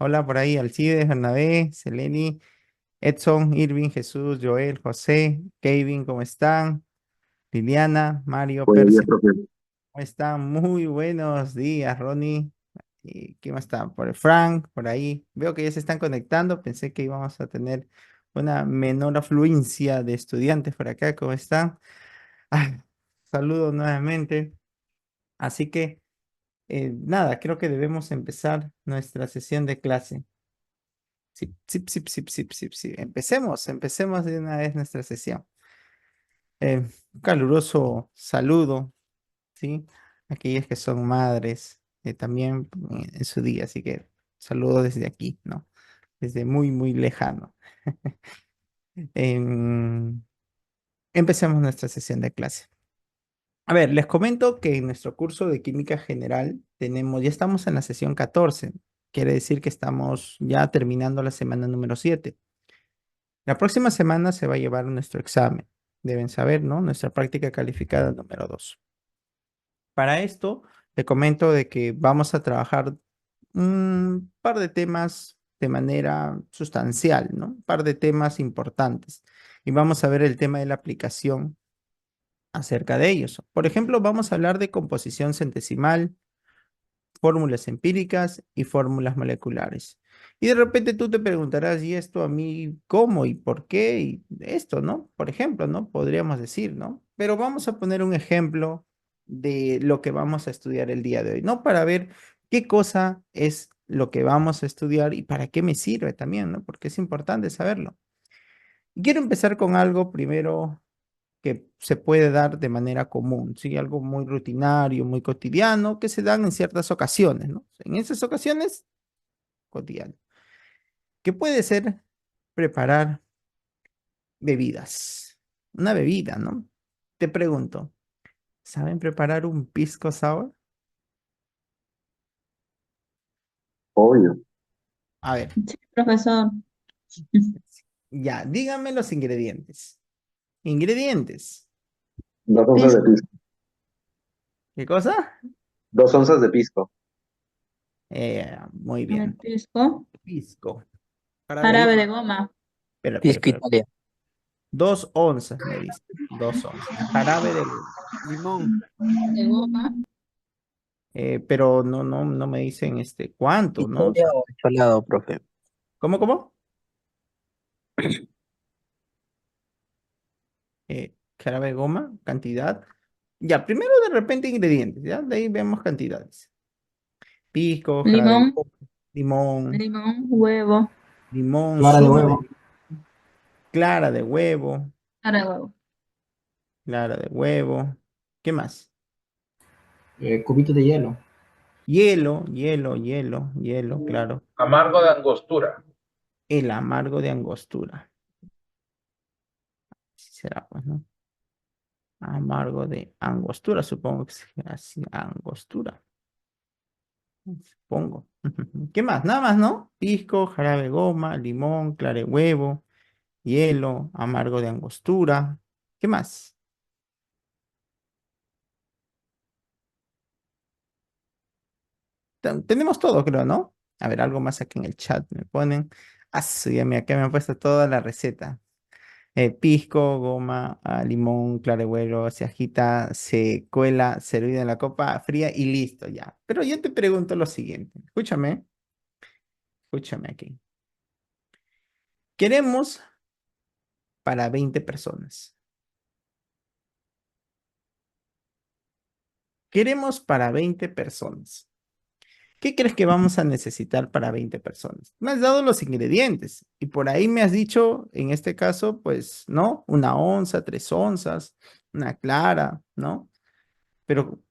Hola por ahí, Alcides, Bernabé, Seleni, Edson, Irving, Jesús, Joel, José, Kevin, ¿cómo están? Liliana, Mario, Buenos días, Percy, profe. ¿cómo están? Muy buenos días, Ronnie. ¿Y quién más está? Por Frank, por ahí. Veo que ya se están conectando. Pensé que íbamos a tener una menor afluencia de estudiantes por acá. ¿Cómo están? Ah, saludos nuevamente. Así que, nada, creo que debemos empezar nuestra sesión de clase. Sí, sí, sí, sí, sí, sí, sí. Empecemos de una vez nuestra sesión. Un caluroso saludo, ¿sí? Aquellas que son madres, también en su día, así que saludo desde aquí, ¿no? Desde muy, muy lejano. Em, Empecemos nuestra sesión de clase. A ver, les comento que en nuestro curso de química general ya estamos en la sesión 14. Quiere decir que estamos ya terminando la semana número 7. La próxima semana se va a llevar nuestro examen. Deben saber, ¿no? Nuestra práctica calificada número 2. Para esto, te comento de que vamos a trabajar un par de temas de manera sustancial, ¿no? Un par de temas importantes. Y vamos a ver el tema de la aplicación acerca de ellos. Por ejemplo, vamos a hablar de composición centesimal, fórmulas empíricas y fórmulas moleculares. Y de repente tú te preguntarás, ¿y esto a mí cómo y por qué? Y esto, ¿no? Por ejemplo, ¿no? Podríamos decir, ¿no? Pero vamos a poner un ejemplo de lo que vamos a estudiar el día de hoy, ¿no? Para ver qué cosa es lo que vamos a estudiar y para qué me sirve también, ¿no? Porque es importante saberlo. Y quiero empezar con algo primero que se puede dar de manera común, ¿sí? Algo muy rutinario, muy cotidiano, que se dan en ciertas ocasiones, ¿no? En esas ocasiones, cotidiano. Que puede ser preparar bebidas. Una bebida, ¿no? Te pregunto, ¿saben preparar un pisco sour? Obvio. A ver, Sí, profesor. ya, díganme los ingredientes. Ingredientes. 2 onzas de Pisco, pisco. ¿Qué cosa? 2 onzas de pisco. Muy a ver, bien. pisco, Pisco. Jarabe de... jarabe de goma, Espera. Pisco Italia. 2 onzas, me dice. 2 onzas. Jarabe de... Limón. de goma, Pero no me dicen cuánto, ¿no? O Italia sea, o cholado, profe. ¿cómo? Jarabe de goma, cantidad. Ya, primero de repente ingredientes, ¿ya? De ahí vemos cantidades. Pisco, jarabe de limón, goma, limón, limón, huevo, limón, Clara de zumo huevo. de clara de huevo, clara de huevo, clara de huevo. ¿Qué más? Cubitos de hielo. Hielo, claro. Amargo de angostura. El amargo de angostura. Así será, pues, ¿no? Amargo de angostura, supongo que es así, angostura. Supongo. ¿Qué más? Nada más, ¿no? Pisco, jarabe de goma, limón, clara de huevo, hielo, amargo de angostura. ¿Qué más? Tenemos todo, creo, ¿no? A ver, algo más aquí en el chat. Me ponen. Ah, sí, ya mira, acá me han puesto toda la receta. Pisco, goma, limón, clara de huevo, se agita, se cuela, servido en la copa fría y listo ya. Pero yo te pregunto lo siguiente. Escúchame aquí. Queremos para 20 personas. Queremos para 20 personas. ¿Qué crees que vamos a necesitar para 20 personas? Me has dado los ingredientes y por ahí me has dicho, en este caso, pues, ¿no? 1 onza, 3 onzas, una clara, ¿no? Pero,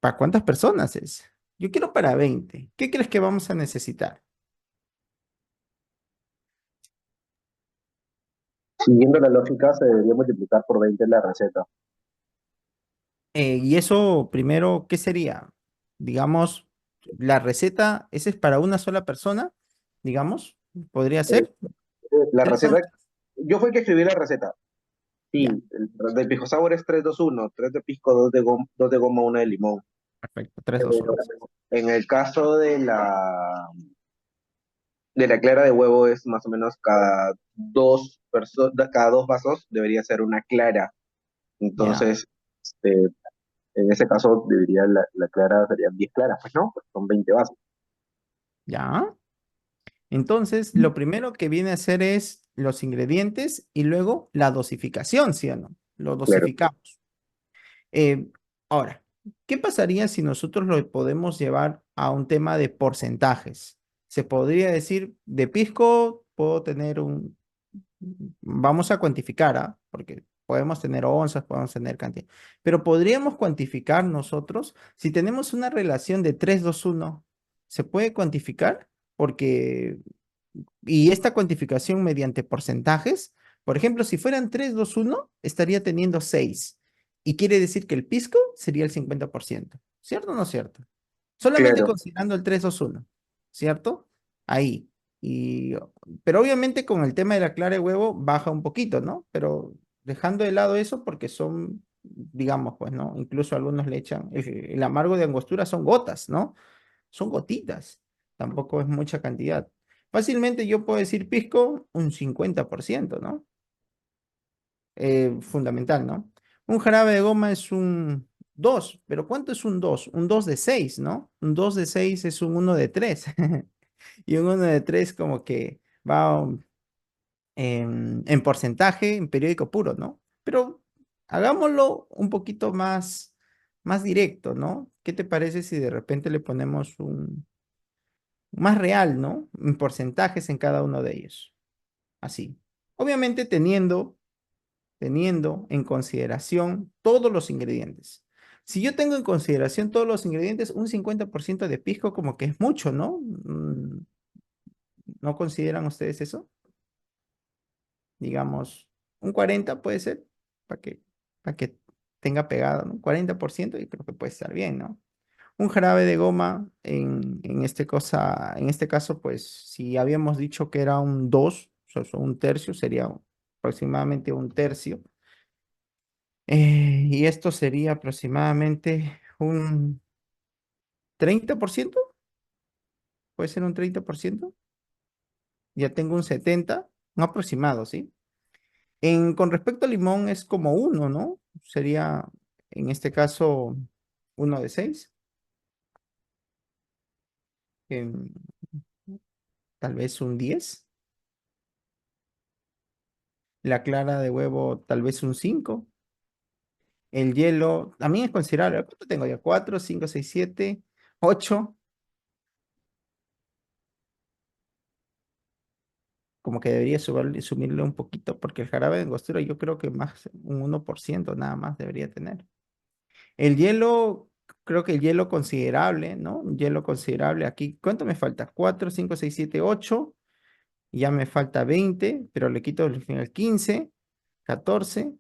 ¿para cuántas personas es? Yo quiero para 20. ¿Qué crees que vamos a necesitar? Siguiendo la lógica, se debería multiplicar por 20 la receta. Y eso, primero, ¿qué sería? Digamos, la receta, ¿ese es para una sola persona? Digamos, ¿podría Eh, ser? la ¿Tres receta, onzas? yo fui el que escribí la receta. Ya, Sí, el del pisco sour es 3-2-1, 3 de pisco, 2 de goma, 1 de limón. perfecto, tres, dos, Pero onzas. en el caso de la de la clara de huevo es más o menos cada dos vasos debería ser una clara. Ya, Entonces, este, en ese caso debería la clara serían 10 claras, pues no, pues son 20 vasos. ya. Entonces, lo primero que viene a hacer es los ingredientes y luego la dosificación, ¿sí o no? Lo Claro, dosificamos. Eh, Ahora, ¿qué pasaría si nosotros lo podemos llevar a un tema de porcentajes? Se podría decir, de pisco puedo tener vamos a cuantificar, ¿ah? Porque podemos tener onzas, podemos tener cantidad, pero podríamos cuantificar nosotros, si tenemos una relación de 3:2:1, ¿se puede cuantificar? Porque y esta cuantificación mediante porcentajes, por ejemplo, si fueran 3:2:1 estaría teniendo 6. Y quiere decir que el pisco sería el 50%. ¿Cierto o no cierto? Solamente claro, considerando el 3:2:1, ¿cierto? Ahí. Y, pero obviamente con el tema de la clara de huevo baja un poquito, ¿no? Pero dejando de lado eso porque son, digamos, pues, ¿no? Incluso algunos le echan, el amargo de angostura son gotas, ¿no? Son gotitas, tampoco es mucha cantidad. Fácilmente yo puedo decir pisco un 50%, ¿no? Fundamental, ¿no? Un jarabe de goma es un 2, pero ¿cuánto es un 2? Un 2 de 6, ¿no? Un 2 de 6 es un 1 de 3. Y un 1 de 3 como que va en porcentaje, en periódico puro, ¿no? Pero hagámoslo un poquito más directo, ¿no? ¿Qué te parece si de repente le ponemos un más real, ¿no? En porcentajes en cada uno de ellos. Así. Obviamente teniendo en consideración todos los ingredientes. Si yo tengo en consideración todos los ingredientes, un 50% de pisco como que es mucho, ¿no? ¿No consideran ustedes eso? Digamos, un 40 puede ser, para que tenga pegado, ¿no? 40% y creo que puede estar bien, ¿no? Un jarabe de goma, en este caso, pues, si habíamos dicho que era un 2, o sea, un tercio, sería aproximadamente un tercio. Y esto sería aproximadamente un 30%, puede ser un 30%. Ya tengo un 70, un aproximado, ¿sí? Con respecto al limón es como uno, ¿no? Sería, en este caso, uno de 6. Tal vez un 10. La clara de huevo, tal vez un 5. El hielo también es considerable. ¿Cuánto tengo ya? 4, 5, 6, 7, 8. Como que debería sumirle un poquito, porque el jarabe de angostura yo creo que más un 1% nada más debería tener. El hielo, creo que el hielo considerable, ¿no? Un hielo considerable aquí. ¿Cuánto me falta? 4, 5, 6, 7, 8. Ya me falta 20, pero le quito al final 15, 14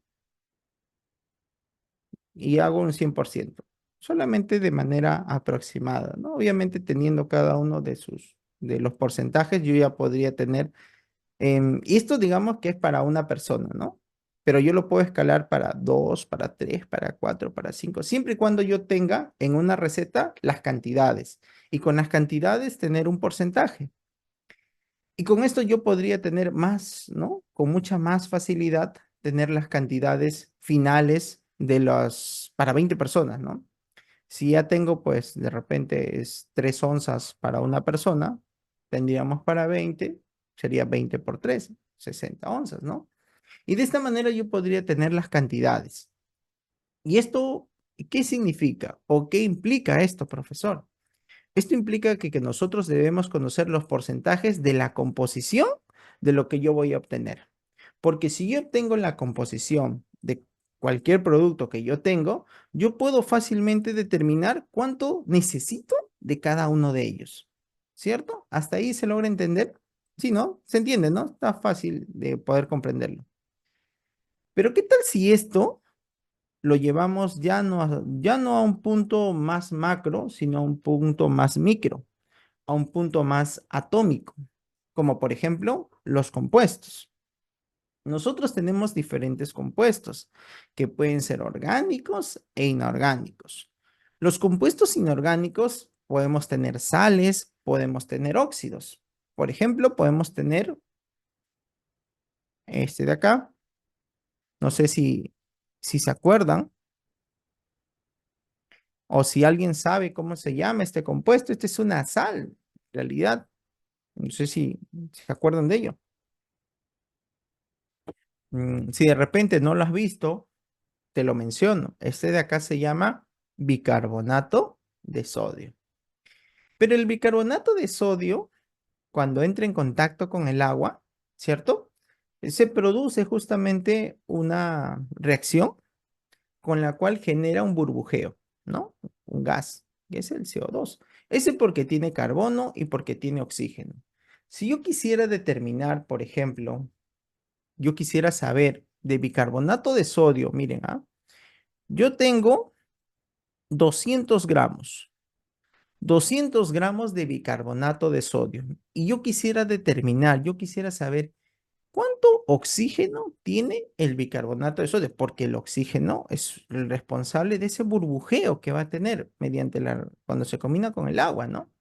y hago un 100%. Solamente de manera aproximada, ¿no? Obviamente teniendo cada uno de los porcentajes, yo ya podría tener, y esto digamos que es para una persona, ¿no? Pero yo lo puedo escalar para 2, para 3, para 4, para 5, siempre y cuando yo tenga en una receta las cantidades y con las cantidades tener un porcentaje. Y con esto yo podría tener más, ¿no? Con mucha más facilidad tener las cantidades finales para 20 personas, ¿no? Si ya tengo, pues, de repente es 3 onzas para una persona, tendríamos para 20, sería 20 por 3, 60 onzas, ¿no? Y de esta manera yo podría tener las cantidades. ¿Y esto qué significa o qué implica esto, profesor? Esto implica que nosotros debemos conocer los porcentajes de la composición de lo que yo voy a obtener. Porque si yo obtengo la composición de cualquier producto que yo tengo, yo puedo fácilmente determinar cuánto necesito de cada uno de ellos. ¿Cierto? ¿Hasta ahí se logra entender? Sí, ¿no? Se entiende, ¿no? Está fácil de poder comprenderlo. Pero ¿qué tal si esto lo llevamos ya no a un punto más macro, sino a un punto más micro, a un punto más atómico, como por ejemplo los compuestos? Nosotros tenemos diferentes compuestos que pueden ser orgánicos e inorgánicos. Los compuestos inorgánicos podemos tener sales, podemos tener óxidos. Por ejemplo, podemos tener este de acá. No sé si se acuerdan o si alguien sabe cómo se llama este compuesto. Este es una sal, en realidad. No sé si se acuerdan de ello. Si de repente no lo has visto, te lo menciono. Este de acá se llama bicarbonato de sodio. Pero el bicarbonato de sodio, cuando entra en contacto con el agua, ¿cierto? Se produce justamente una reacción con la cual genera un burbujeo, ¿no? Un gas, que es el CO2. Ese porque tiene carbono y porque tiene oxígeno. Si yo quisiera determinar, por ejemplo, yo quisiera saber de bicarbonato de sodio, miren, yo tengo 200 gramos. 200 gramos de bicarbonato de sodio. Y yo quisiera determinar, yo quisiera saber cuánto oxígeno tiene el bicarbonato de sodio, porque el oxígeno es el responsable de ese burbujeo que va a tener cuando se combina con el agua, ¿no?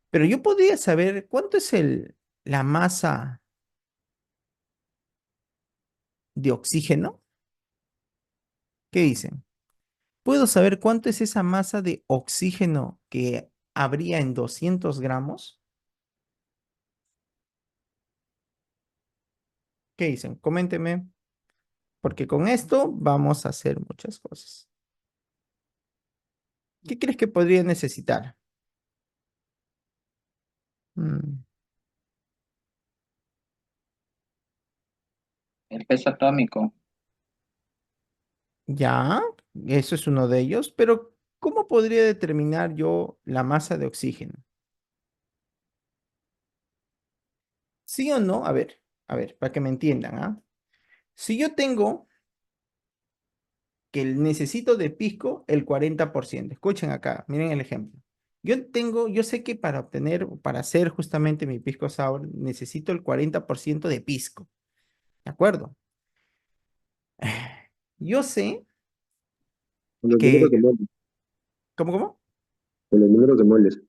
Pero yo podría saber cuánto es la masa de oxígeno. ¿Qué dicen? ¿Puedo saber cuánto es esa masa de oxígeno que habría en 200 gramos? ¿Qué dicen? Coménteme, porque con esto vamos a hacer muchas cosas. ¿Qué crees que podría necesitar? Mm, El peso atómico. ya, eso es uno de ellos, pero ¿cómo podría determinar yo la masa de oxígeno? ¿Sí o no? A ver, para que me entiendan, Si yo tengo que necesito de pisco el 40%. Escuchen acá, miren el ejemplo. Yo sé que para hacer justamente mi pisco sour, necesito el 40% de pisco, ¿de acuerdo? Yo sé Con los números de que, moldes. ¿cómo? Con los números de moldes.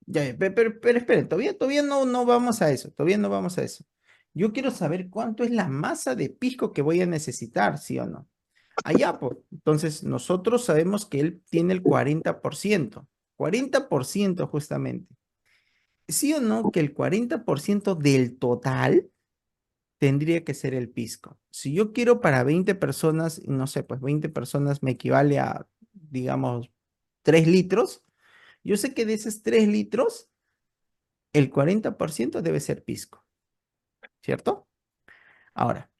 Ya, pero esperen, todavía no vamos a eso, todavía no vamos a eso. Yo quiero saber cuánto es la masa de pisco que voy a necesitar, ¿sí o no? Allá, pues, entonces nosotros sabemos que él tiene el 40% justamente. ¿Sí o no que el 40% del total tendría que ser el pisco? Si yo quiero para 20 personas, no sé, pues 20 personas me equivale a, digamos, 3 litros. Yo sé que de esos 3 litros, el 40% debe ser pisco, ¿cierto? Ahora,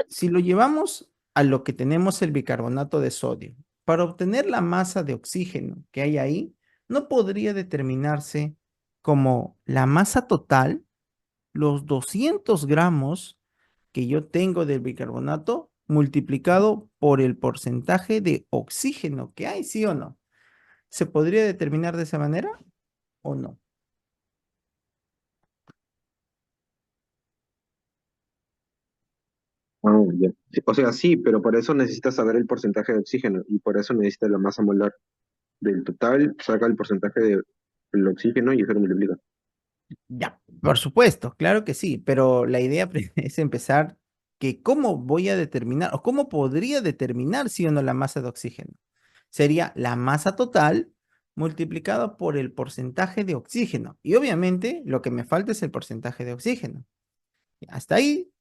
si lo llevamos a lo que tenemos el bicarbonato de sodio, para obtener la masa de oxígeno que hay ahí, no podría determinarse como la masa total, los 200 gramos que yo tengo del bicarbonato multiplicado por el porcentaje de oxígeno que hay, ¿sí o no? ¿Se podría determinar de esa manera o no? Ah, ya. Sí, o sea, sí, pero para eso necesitas saber el porcentaje de oxígeno y por eso necesitas la masa molar del total, saca el porcentaje del oxígeno y eso lo multiplica. Ya, por supuesto, claro que sí, pero la idea es empezar que cómo voy a determinar o cómo podría determinar sí o no la masa de oxígeno. Sería la masa total multiplicado por el porcentaje de oxígeno. Y obviamente lo que me falta es el porcentaje de oxígeno. Hasta ahí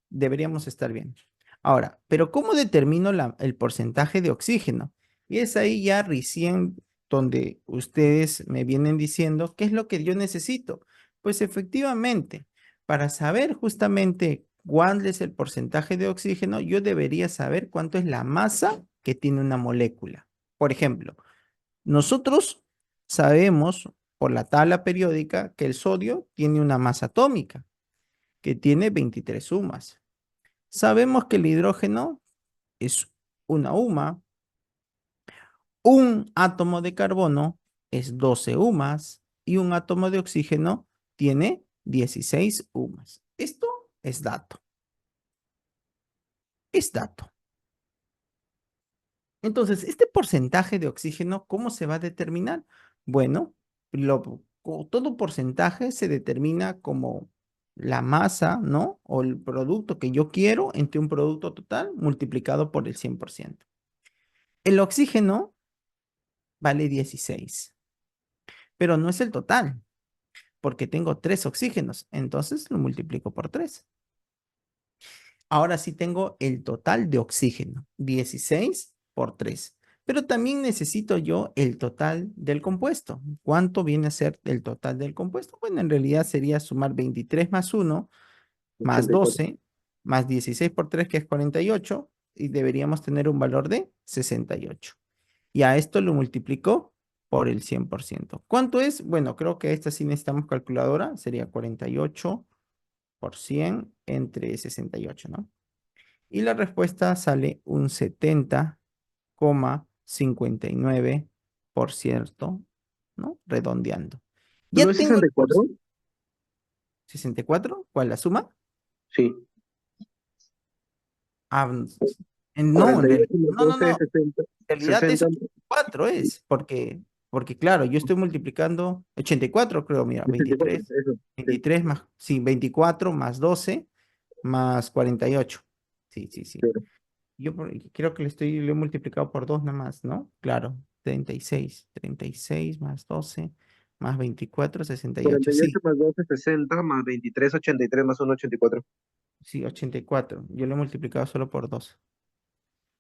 deberíamos estar bien. Ahora, pero ¿cómo determino el porcentaje de oxígeno? Y es ahí ya recién donde ustedes me vienen diciendo qué es lo que yo necesito. Pues efectivamente, para saber justamente cuál es el porcentaje de oxígeno, yo debería saber cuánto es la masa que tiene una molécula. Por ejemplo, nosotros sabemos por la tabla periódica que el sodio tiene una masa atómica que tiene 23 UMAS. Sabemos que el hidrógeno es una UMA, un átomo de carbono es 12 UMAS y un átomo de oxígeno tiene 16 UMAS. Esto es dato, es dato. Entonces, este porcentaje de oxígeno, ¿cómo se va a determinar? Bueno, todo porcentaje se determina como la masa, ¿no? O el producto que yo quiero entre un producto total multiplicado por el 100%. El oxígeno vale 16, pero no es el total, porque tengo 3 oxígenos, entonces lo multiplico por 3. Ahora sí tengo el total de oxígeno, 16 por 3. Pero también necesito yo el total del compuesto. ¿Cuánto viene a ser el total del compuesto? Bueno, en realidad sería sumar 23 más 1 más 84. 12 más 16 por 3, que es 48, y deberíamos tener un valor de 68. Y a esto lo multiplico por el 100%. ¿Cuánto es? Bueno, creo que esta sí necesitamos calculadora. Sería 48 por 100 entre 68, ¿no? Y la respuesta sale un 70,59%, ¿no? Redondeando. ¿No Ya es tengo el 64? 64. ¿Cuál la suma? Sí. Ah, no, 48 más no, no, 12 no. es 60. En realidad es 60. 4 es, porque claro, yo estoy multiplicando 84, creo, mira, 84, 23, eso. Sí. 23 más, sí, 24 más 12 más 48. Sí, sí, sí. Claro. Creo que le he multiplicado por 2 nada más, ¿no? Claro, 36 más 12 más 24, 68. 48 Sí, más 12 es 60, más 23, 83 más 1, 84. sí, 84. Yo lo he multiplicado solo por 2.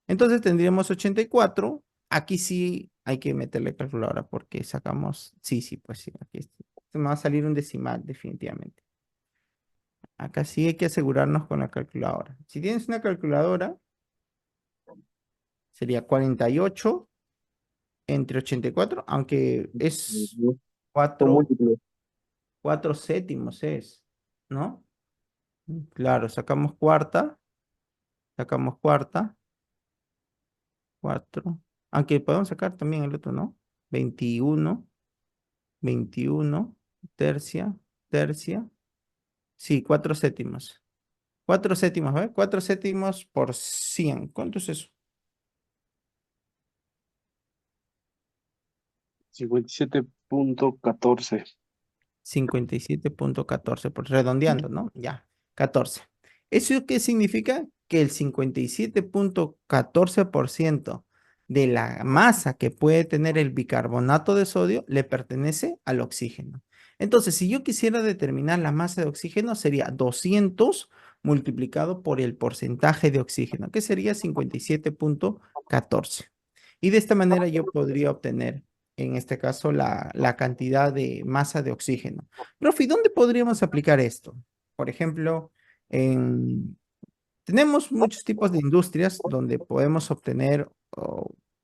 Entonces tendríamos 84. Aquí sí hay que meterle calculadora porque sacamos, sí, sí, pues sí, aquí me va a salir un decimal definitivamente. Acá sí hay que asegurarnos con la calculadora. Si tienes una calculadora, sería 48 entre 84, aunque es Con 4 múltiplos. 4 séptimos es, ¿no? Claro, sacamos cuarta, 4. Aunque podemos sacar también el otro, ¿no? 21, 21, tercia, tercia. Sí, 4 séptimos. 4 séptimos, ¿ves? 4 séptimos por 100. ¿Cuánto es eso? 57.14. 57,14, por redondeando, ¿no? Ya, 14. ¿Eso qué significa? Que el 57,14% de la masa que puede tener el bicarbonato de sodio le pertenece al oxígeno. Entonces, si yo quisiera determinar la masa de oxígeno, sería 200 multiplicado por el porcentaje de oxígeno, que sería 57,14. Y de esta manera yo podría obtener, en este caso, la cantidad de masa de oxígeno. Profe, ¿dónde podríamos aplicar esto? Por ejemplo, tenemos muchos tipos de industrias donde podemos obtener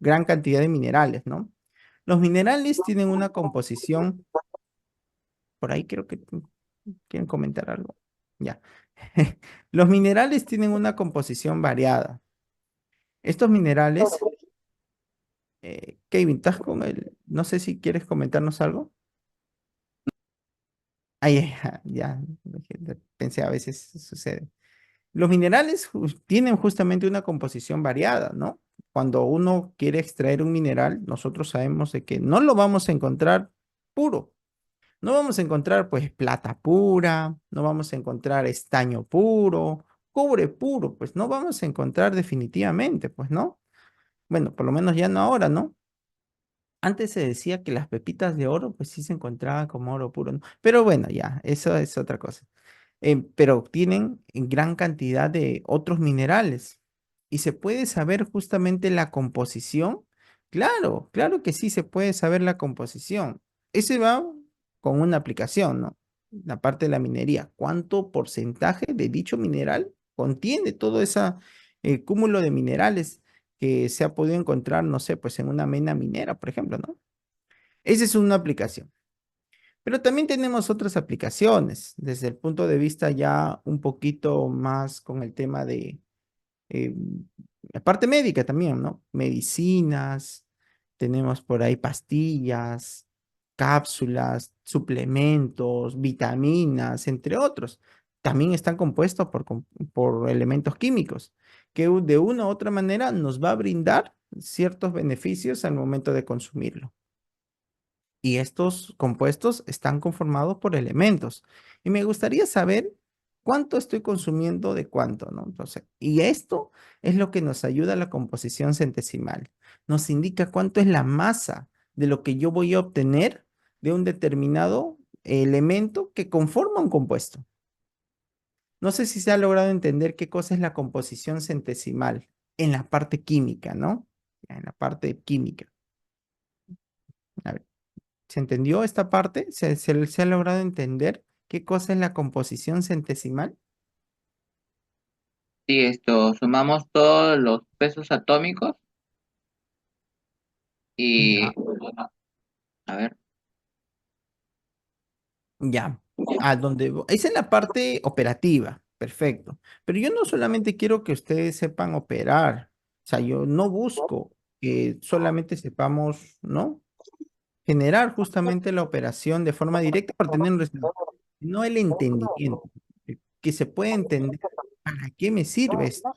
gran cantidad de minerales, ¿no? Los minerales tienen una composición, por ahí creo que quieren comentar algo. Ya. Los minerales tienen una composición variada. Estos minerales, Kevin, ¿estás con él? No sé si quieres comentarnos algo. Ahí, ya, pensé, a veces sucede. Los minerales tienen justamente una composición variada, ¿no? Cuando uno quiere extraer un mineral, nosotros sabemos de que no lo vamos a encontrar puro. No vamos a encontrar, pues, plata pura, no vamos a encontrar estaño puro, cobre puro, pues no vamos a encontrar definitivamente, pues, ¿no? Bueno, por lo menos ya no ahora, ¿no? Antes se decía que las pepitas de oro, pues sí se encontraban como oro puro, ¿no? Pero bueno, ya, eso es otra cosa. Pero tienen gran cantidad de otros minerales. ¿Y se puede saber justamente la composición? Claro, claro que sí se puede saber la composición. Ese va con una aplicación, ¿no? La parte de la minería. ¿Cuánto porcentaje de dicho mineral contiene todo ese cúmulo de minerales que se ha podido encontrar, no sé, pues en una mena minera, por ejemplo, ¿no? Esa es una aplicación. Pero también tenemos otras aplicaciones desde el punto de vista ya un poquito más con el tema de eh, la parte médica también, ¿no? Medicinas, tenemos por ahí pastillas, cápsulas, suplementos, vitaminas, entre otros. También están compuestos por elementos químicos que de una u otra manera nos va a brindar ciertos beneficios al momento de consumirlo. Y estos compuestos están conformados por elementos. Y me gustaría saber cuánto estoy consumiendo de cuánto, ¿no? Entonces, y esto es lo que nos ayuda a la composición centesimal. Nos indica cuánto es la masa de lo que yo voy a obtener de un determinado elemento que conforma un compuesto. No sé si se ha logrado entender qué cosa es la composición centesimal en la parte química, ¿no? En la parte química. A ver, ¿se entendió esta parte? ¿Se ha logrado entender qué cosa es la composición centesimal? Sí, sumamos todos los pesos atómicos Ya, y, a ver, ya. Es en la parte operativa, perfecto. Pero yo no solamente quiero que ustedes sepan operar, o sea, yo no busco que solamente sepamos, ¿no? Generar justamente la operación de forma directa para tener un resultado, no el entendimiento, que se puede entender para qué me sirve esto,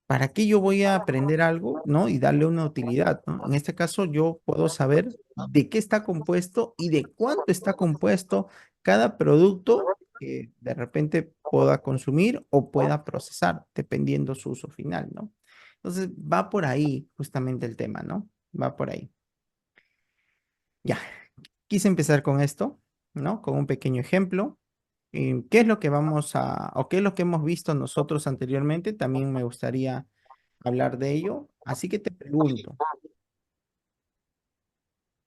para qué yo voy a aprender algo, ¿no? Y darle una utilidad, ¿no? En este caso, yo puedo saber de qué está compuesto y de cuánto está compuesto cada producto que de repente pueda consumir o pueda procesar, dependiendo su uso final, ¿no? Entonces, va por ahí justamente el tema, ¿no? Va por ahí. Ya, quise empezar con esto, ¿no? Con un pequeño ejemplo. ¿Qué es lo que o qué es lo que hemos visto nosotros anteriormente? También me gustaría hablar de ello. Así que te pregunto,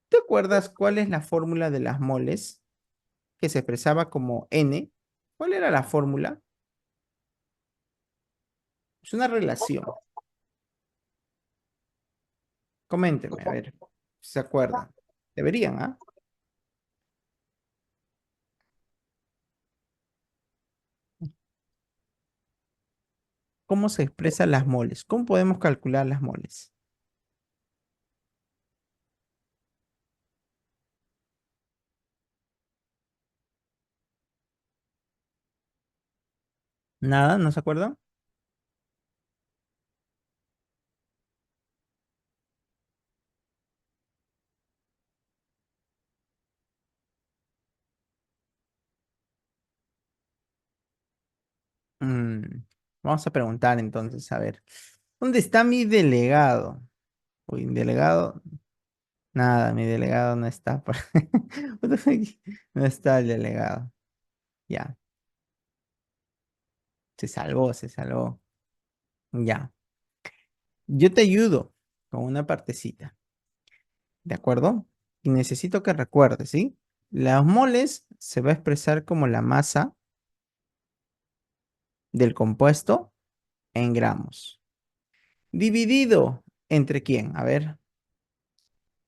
¿te acuerdas cuál es la fórmula de las moles que se expresaba como N? ¿Cuál era la fórmula? Es una relación. Coméntenme, a ver, si se acuerdan. Deberían, ¿ah? ¿Cómo se expresan las moles? ¿Cómo podemos calcular las moles? ¿Nada? ¿No se acuerdan? Mm, Vamos a preguntar entonces, a ver. ¿Dónde está mi delegado? Uy, mi delegado. Nada, mi delegado no está. No está el delegado. Ya, se salvó, se salvó. Ya. Yo te ayudo con una partecita, ¿de acuerdo? Y necesito que recuerdes, ¿sí? Las moles se va a expresar como la masa del compuesto en gramos. Dividido entre quién? A ver.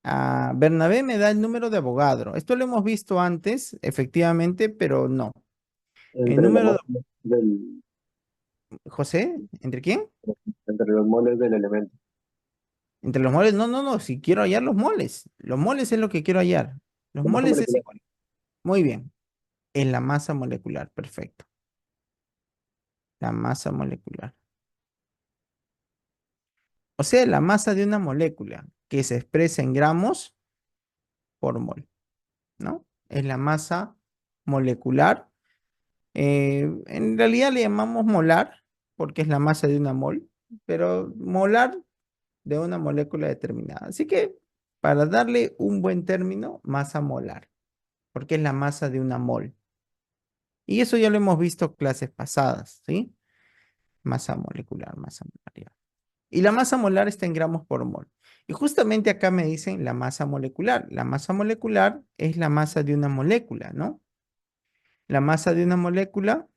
Bernabé me da el número de Avogadro. Esto lo hemos visto antes, efectivamente, pero no. El Entre los número de moles del, José, ¿entre quién? entre los moles del elemento. Entre los moles. No, no, no. Si quiero hallar los moles. Los moles es lo que quiero hallar. Los La masa moles es molecular. igual. Muy bien. Es la masa molecular. Perfecto. La masa molecular. O sea, la masa de una molécula que se expresa en gramos por mol, ¿no? Es la masa molecular. En realidad le llamamos molar porque es la masa de una mol, pero molar de una molécula determinada. Así que para darle un buen término, masa molar, porque es la masa de una mol. Y eso ya lo hemos visto en clases pasadas, ¿sí? Masa molecular, masa molar. Ya. Y la masa molar está en gramos por mol. Y justamente acá me dicen la masa molecular. La masa molecular es la masa de una molécula, ¿no? La masa de una molécula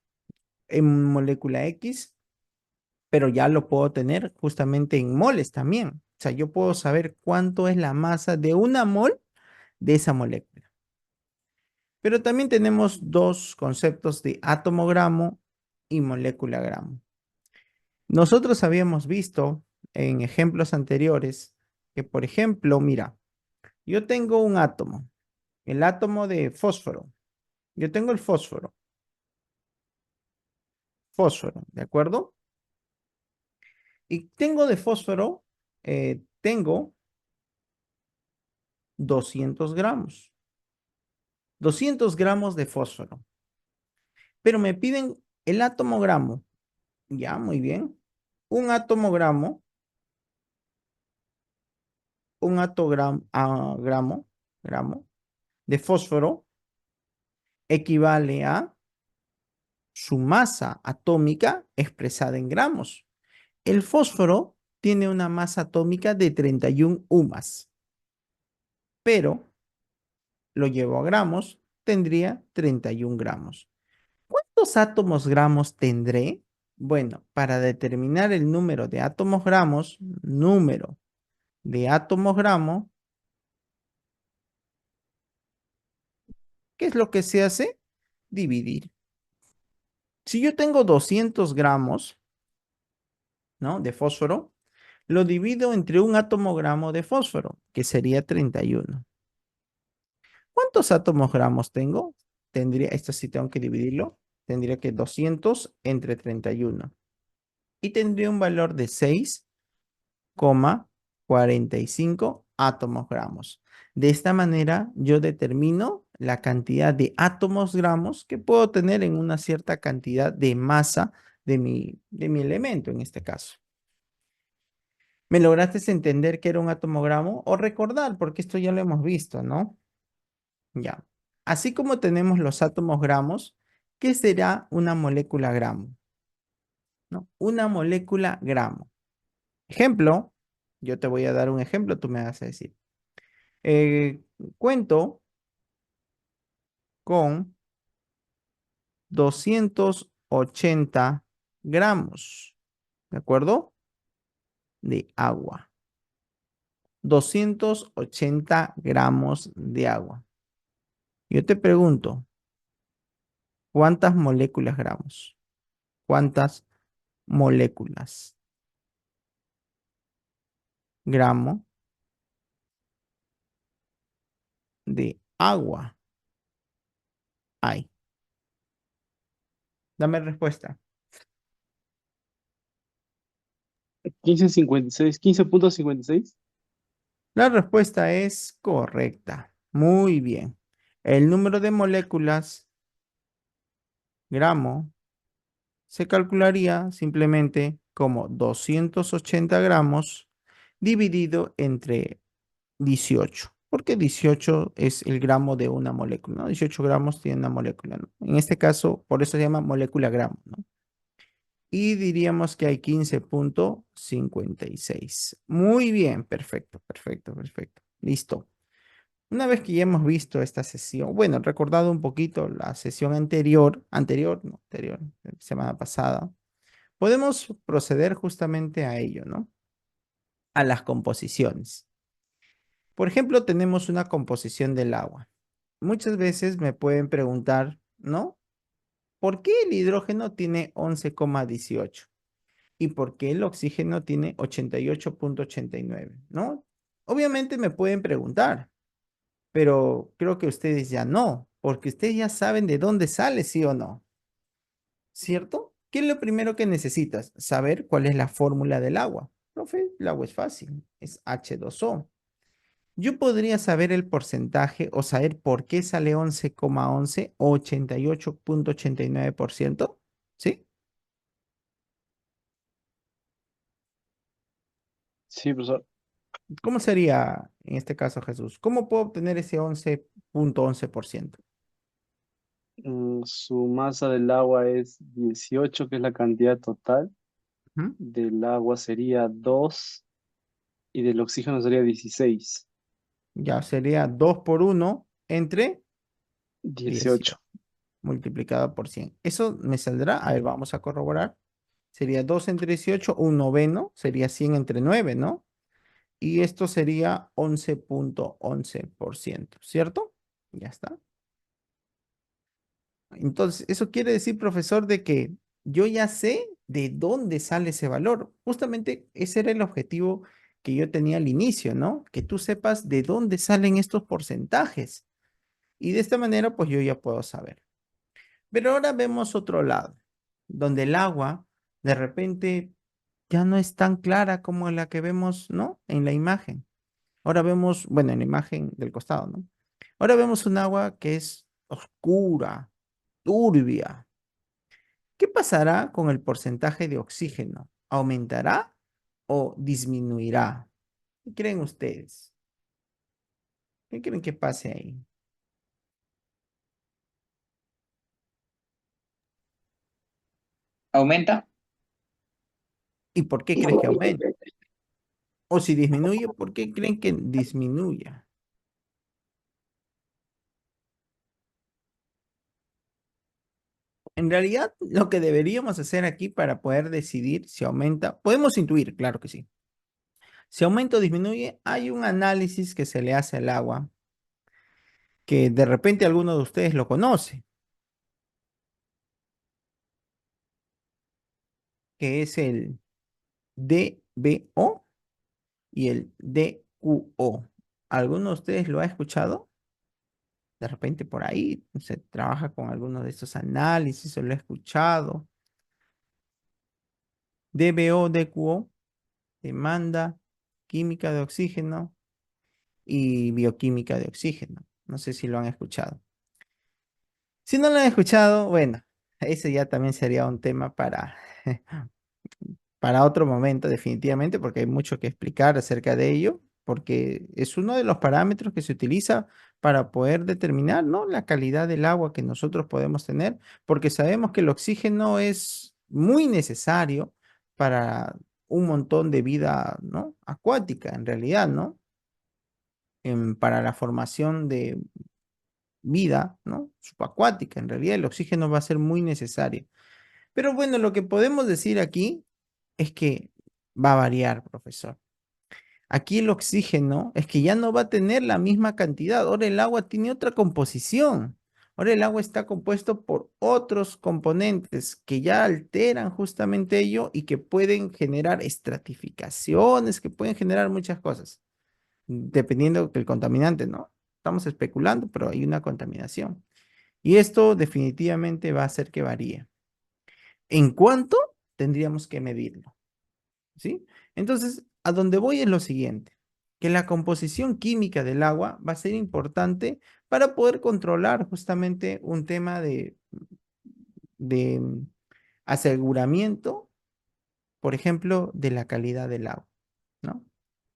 en molécula X, pero ya lo puedo tener justamente en moles también. O sea, yo puedo saber cuánto es la masa de una mol de esa molécula. Pero también tenemos dos conceptos de átomo gramo y molécula gramo. Nosotros habíamos visto en ejemplos anteriores que, por ejemplo, mira, yo tengo un átomo, el átomo de fósforo. Yo tengo el fósforo, ¿de acuerdo? Y tengo de fósforo, tengo 200 gramos. 200 gramos de fósforo. Pero me piden el átomo gramo. Ya, muy bien. Un átomo gramo, un gramo de fósforo equivale a su masa atómica expresada en gramos. El fósforo tiene una masa atómica de 31 UMAS, pero lo llevo a gramos, tendría 31 gramos. ¿Cuántos átomos gramos tendré? Bueno, para determinar el número de átomos gramos, ¿qué es lo que se hace? Dividir. Si yo tengo 200 gramos, ¿no?, de fósforo, lo divido entre un átomo gramo de fósforo, que sería 31. ¿Cuántos átomos gramos tengo? Esto sí tengo que dividirlo, tendría que 200 entre 31. Y tendría un valor de 6,45 átomos gramos. De esta manera yo determino la cantidad de átomos gramos que puedo tener en una cierta cantidad de masa de mi elemento en este caso. ¿Me lograste entender qué era un átomo gramo? O recordar, porque esto ya lo hemos visto, ¿no? Ya. Así como tenemos los átomos gramos, ¿qué será una molécula gramo? ¿No? Una molécula gramo. Ejemplo, yo te voy a dar un ejemplo, tú me vas a decir. Eh, Cuento con 280 gramos, ¿de acuerdo? De agua. 280 gramos de agua. Yo te pregunto, ¿cuántas moléculas gramos? ¿Cuántas moléculas? Gramo de agua hay. Dame respuesta. 15.56, 15.56. La respuesta es correcta. Muy bien. El número de moléculas gramo se calcularía simplemente como 280 gramos dividido entre 18, porque 18 es el gramo de una molécula, ¿no? 18 gramos tiene una molécula, ¿no? En este caso, por eso se llama molécula gramo, ¿no? Y diríamos que hay 15,56. Muy bien, perfecto, perfecto, perfecto. Listo. Una vez que ya hemos visto esta sesión, bueno, recordado un poquito la sesión anterior, semana pasada, podemos proceder justamente a ello, ¿no? A las composiciones. Por ejemplo, tenemos una composición del agua. Muchas veces me pueden preguntar, ¿no? ¿Por qué el hidrógeno tiene 11,18? ¿Y por qué el oxígeno tiene 88,89? ¿No? Obviamente me pueden preguntar, pero creo que ustedes ya no, porque ustedes ya saben de dónde sale, sí o no. ¿Cierto? ¿Qué es lo primero que necesitas? Saber cuál es la fórmula del agua. Profe, el agua es fácil, es H2O. Yo podría saber el porcentaje o saber por qué sale 11,11 o 88,89%. ¿Sí? Sí, profesor. ¿Cómo sería en este caso, Jesús? ¿Cómo puedo obtener ese 11,11%? Su masa del agua es 18, que es la cantidad total. Ujú. Del agua sería 2 y del oxígeno sería 16. Ya sería 2 por 1 entre 18 18. multiplicado por 100. Eso me saldrá, a ver, vamos a corroborar. Sería 2 entre 18, un noveno, sería 100 entre 9, ¿no? Y esto sería 11,11%, ¿cierto? Ya está. Entonces, eso quiere decir, profesor, de que yo ya sé de dónde sale ese valor. Justamente ese era el objetivo que yo tenía al inicio, ¿no? Que tú sepas de dónde salen estos porcentajes. Y de esta manera, pues yo ya puedo saber. Pero ahora vemos otro lado, donde el agua de repente ya no es tan clara como la que vemos, ¿no? En la imagen. Ahora vemos, bueno, en la imagen del costado, ¿no? Ahora vemos un agua que es oscura, turbia. ¿Qué pasará con el porcentaje de oxígeno? ¿Aumentará o disminuirá? ¿Qué creen ustedes? ¿Qué creen que pase ahí? ¿Aumenta? ¿Y por qué crees que aumente? O si disminuye, ¿por qué creen que disminuya? En realidad, lo que deberíamos hacer aquí para poder decidir si aumenta, podemos intuir, claro que sí. Si aumenta o disminuye, hay un análisis que se le hace al agua, que de repente alguno de ustedes lo conoce, que es el DBO y el DQO. ¿Alguno de ustedes lo ha escuchado? De repente por ahí se trabaja con alguno de estos análisis o lo ha escuchado. DBO, DQO, demanda química de oxígeno y bioquímica de oxígeno. No sé si lo han escuchado. Si no lo han escuchado, bueno, ese ya también sería un tema para otro momento, definitivamente, porque hay mucho que explicar acerca de ello, porque es uno de los parámetros que se utiliza para poder determinar, ¿no?, la calidad del agua que nosotros podemos tener, porque sabemos que el oxígeno es muy necesario para un montón de vida, ¿no?, acuática, en realidad, ¿no? Para la formación de vida, ¿no?, subacuática, en realidad el oxígeno va a ser muy necesario. Pero bueno, lo que podemos decir aquí es que va a variar, profesor. Aquí el oxígeno es que ya no va a tener la misma cantidad. Ahora el agua tiene otra composición. Ahora el agua está compuesto por otros componentes que ya alteran justamente ello y que pueden generar estratificaciones, que pueden generar muchas cosas, dependiendo del contaminante, ¿no? Estamos especulando, pero hay una contaminación. Y esto definitivamente va a hacer que varíe. ¿En cuánto? Tendríamos que medirlo, ¿sí? Entonces, a donde voy es lo siguiente, que la composición química del agua va a ser importante para poder controlar justamente un tema de aseguramiento, por ejemplo, de la calidad del agua, ¿no?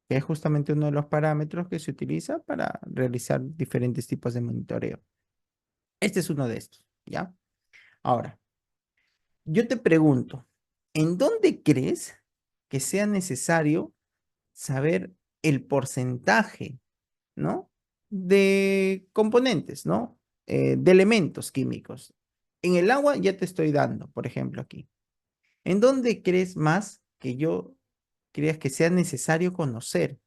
Que es justamente uno de los parámetros que se utiliza para realizar diferentes tipos de monitoreo. Este es uno de estos, ¿ya? Ahora, yo te pregunto, ¿en dónde crees que sea necesario saber el porcentaje, ¿no?, de componentes, ¿no? De elementos químicos? En el agua ya te estoy dando, por ejemplo, aquí. ¿En dónde crees más que yo creas que sea necesario conocer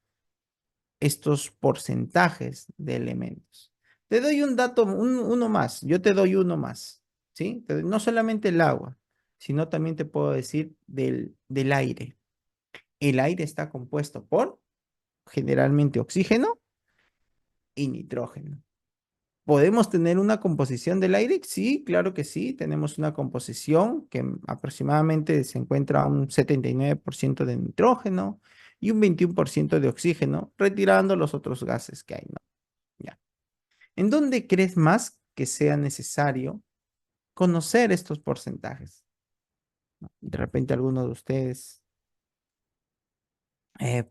estos porcentajes de elementos? Te doy un dato, uno más, yo te doy uno más, ¿sí? No solamente el agua, sino también te puedo decir del aire. El aire está compuesto por generalmente oxígeno y nitrógeno. ¿Podemos tener una composición del aire? Sí, claro que sí. Tenemos una composición que aproximadamente se encuentra a un 79% de nitrógeno y un 21% de oxígeno, retirando los otros gases que hay, ¿no? Ya. ¿En dónde crees más que sea necesario conocer estos porcentajes? De repente alguno de ustedes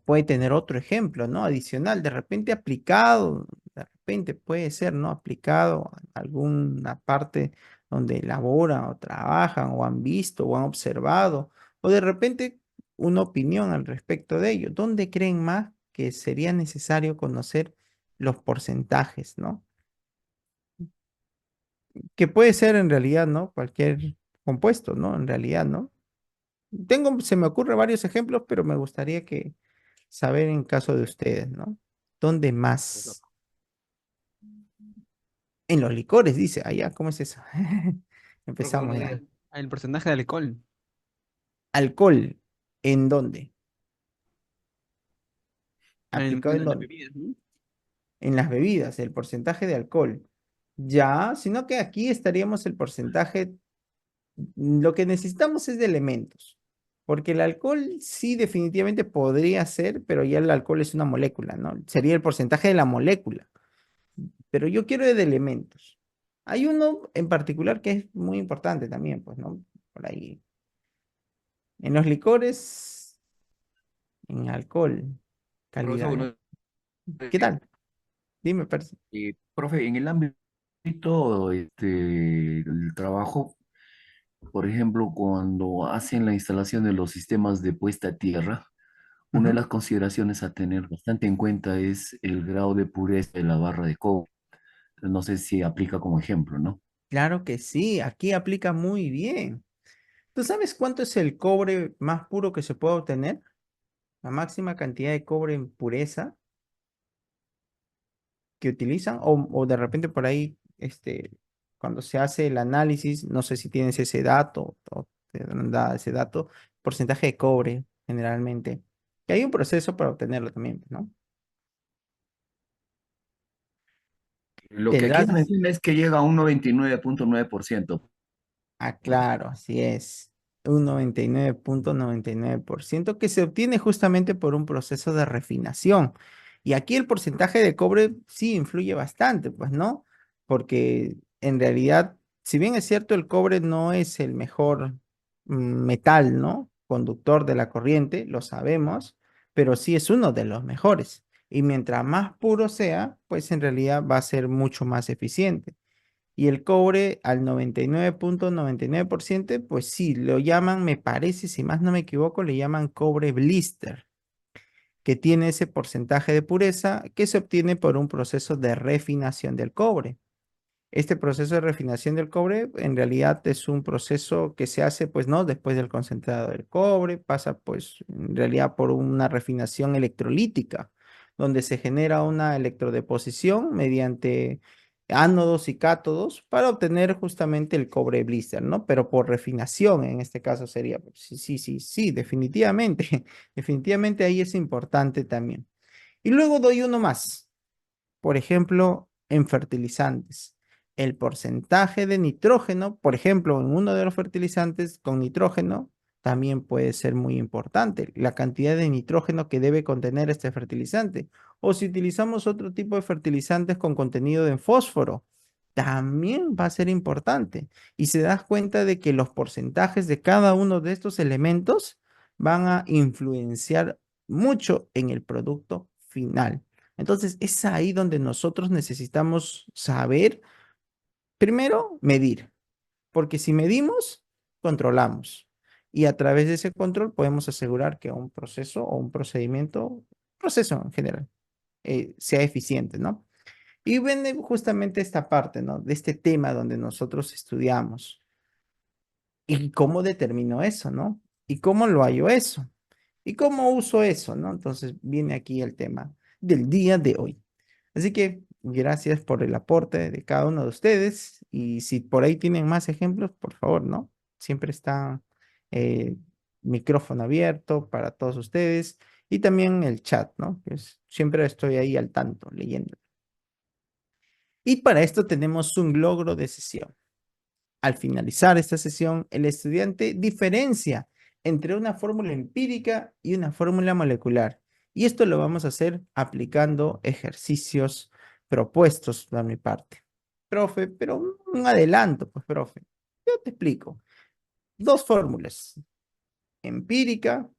puede tener otro ejemplo, ¿no? Adicional, de repente aplicado, de repente puede ser, ¿no?, aplicado a alguna parte donde elaboran o trabajan o han visto o han observado, o de repente una opinión al respecto de ello. ¿Dónde creen más que sería necesario conocer los porcentajes, ¿no? Que puede ser en realidad, ¿no?, cualquier compuesto, ¿no? En realidad, ¿no? Se me ocurren varios ejemplos, pero me gustaría que saber en caso de ustedes, ¿no? ¿Dónde más? En los licores, dice. Allá, ¿cómo es eso? Empezamos ya. El porcentaje de alcohol. Alcohol, ¿en dónde? ¿Aplicado en En las dónde? bebidas, ¿no? En las bebidas, el porcentaje de alcohol. Ya, sino que aquí estaríamos el porcentaje, lo que necesitamos es de elementos. Porque el alcohol sí definitivamente podría ser, pero ya el alcohol es una molécula, ¿no? Sería el porcentaje de la molécula. Pero yo quiero de elementos. Hay uno en particular que es muy importante también, pues, ¿no? Por ahí. En los licores, en alcohol, Profesor, calidad. bueno, ¿Qué tal? Dime, Percy. profe, en el ámbito el trabajo, por ejemplo, cuando hacen la instalación de los sistemas de puesta a tierra, una de Ujú. las consideraciones a tener bastante en cuenta es el grado de pureza de la barra de cobre. No sé si aplica como ejemplo, ¿no? Claro que sí, aquí aplica muy bien. ¿Tú sabes cuánto es el cobre más puro que se puede obtener? La máxima cantidad de cobre en pureza que utilizan, o de repente por ahí, cuando se hace el análisis, no sé si tienes ese dato o te han dado ese dato, porcentaje de cobre generalmente. Que hay un proceso para obtenerlo también, ¿no? Lo que aquí Tendrás, menciona es que llega a un 99.9%. ah, claro, así es. Un 99,99% que se obtiene justamente por un proceso de refinación. Y aquí el porcentaje de cobre sí influye bastante, pues, ¿no? Porque en realidad, si bien es cierto, el cobre no es el mejor metal, ¿no? Conductor de la corriente, lo sabemos, pero sí es uno de los mejores. Y mientras más puro sea, pues en realidad va a ser mucho más eficiente. Y el cobre al 99,99%, pues sí, lo llaman, me parece, si más no me equivoco, le llaman cobre blister, que tiene ese porcentaje de pureza que se obtiene por un proceso de refinación del cobre. Este proceso de refinación del cobre en realidad es un proceso que se hace, pues, ¿no? Después del concentrado del cobre, pasa, pues, en realidad por una refinación electrolítica, donde se genera una electrodeposición mediante ánodos y cátodos para obtener justamente el cobre blister, ¿no? Pero por refinación, en este caso sería, pues, sí, sí, sí, sí, definitivamente, definitivamente ahí es importante también. Y luego doy uno más. Por ejemplo, en fertilizantes. El porcentaje de nitrógeno, por ejemplo, en uno de los fertilizantes con nitrógeno, también puede ser muy importante. La cantidad de nitrógeno que debe contener este fertilizante. O si utilizamos otro tipo de fertilizantes con contenido de fósforo, también va a ser importante. Y se das cuenta de que los porcentajes de cada uno de estos elementos van a influenciar mucho en el producto final. Entonces, es ahí donde nosotros necesitamos saber, primero, medir, porque si medimos, controlamos. Y a través de ese control podemos asegurar que un proceso o un procedimiento, proceso en general, sea eficiente, ¿no? Y viene justamente esta parte, ¿no? De este tema donde nosotros estudiamos. ¿Y cómo determino eso, no? ¿Y cómo lo hallo eso? ¿Y cómo uso eso, no? Entonces viene aquí el tema del día de hoy. Así que gracias por el aporte de cada uno de ustedes y si por ahí tienen más ejemplos, por favor, ¿no? Siempre está eh, micrófono abierto para todos ustedes y también el chat, ¿no? Pues siempre estoy ahí al tanto leyendo. Y para esto tenemos un logro de sesión. Al finalizar esta sesión, el estudiante diferencia entre una fórmula empírica y una fórmula molecular. Y esto lo vamos a hacer aplicando ejercicios propuestos de mi parte. Profe, pero un adelanto, pues, profe. Yo te explico. Dos fórmulas, empírica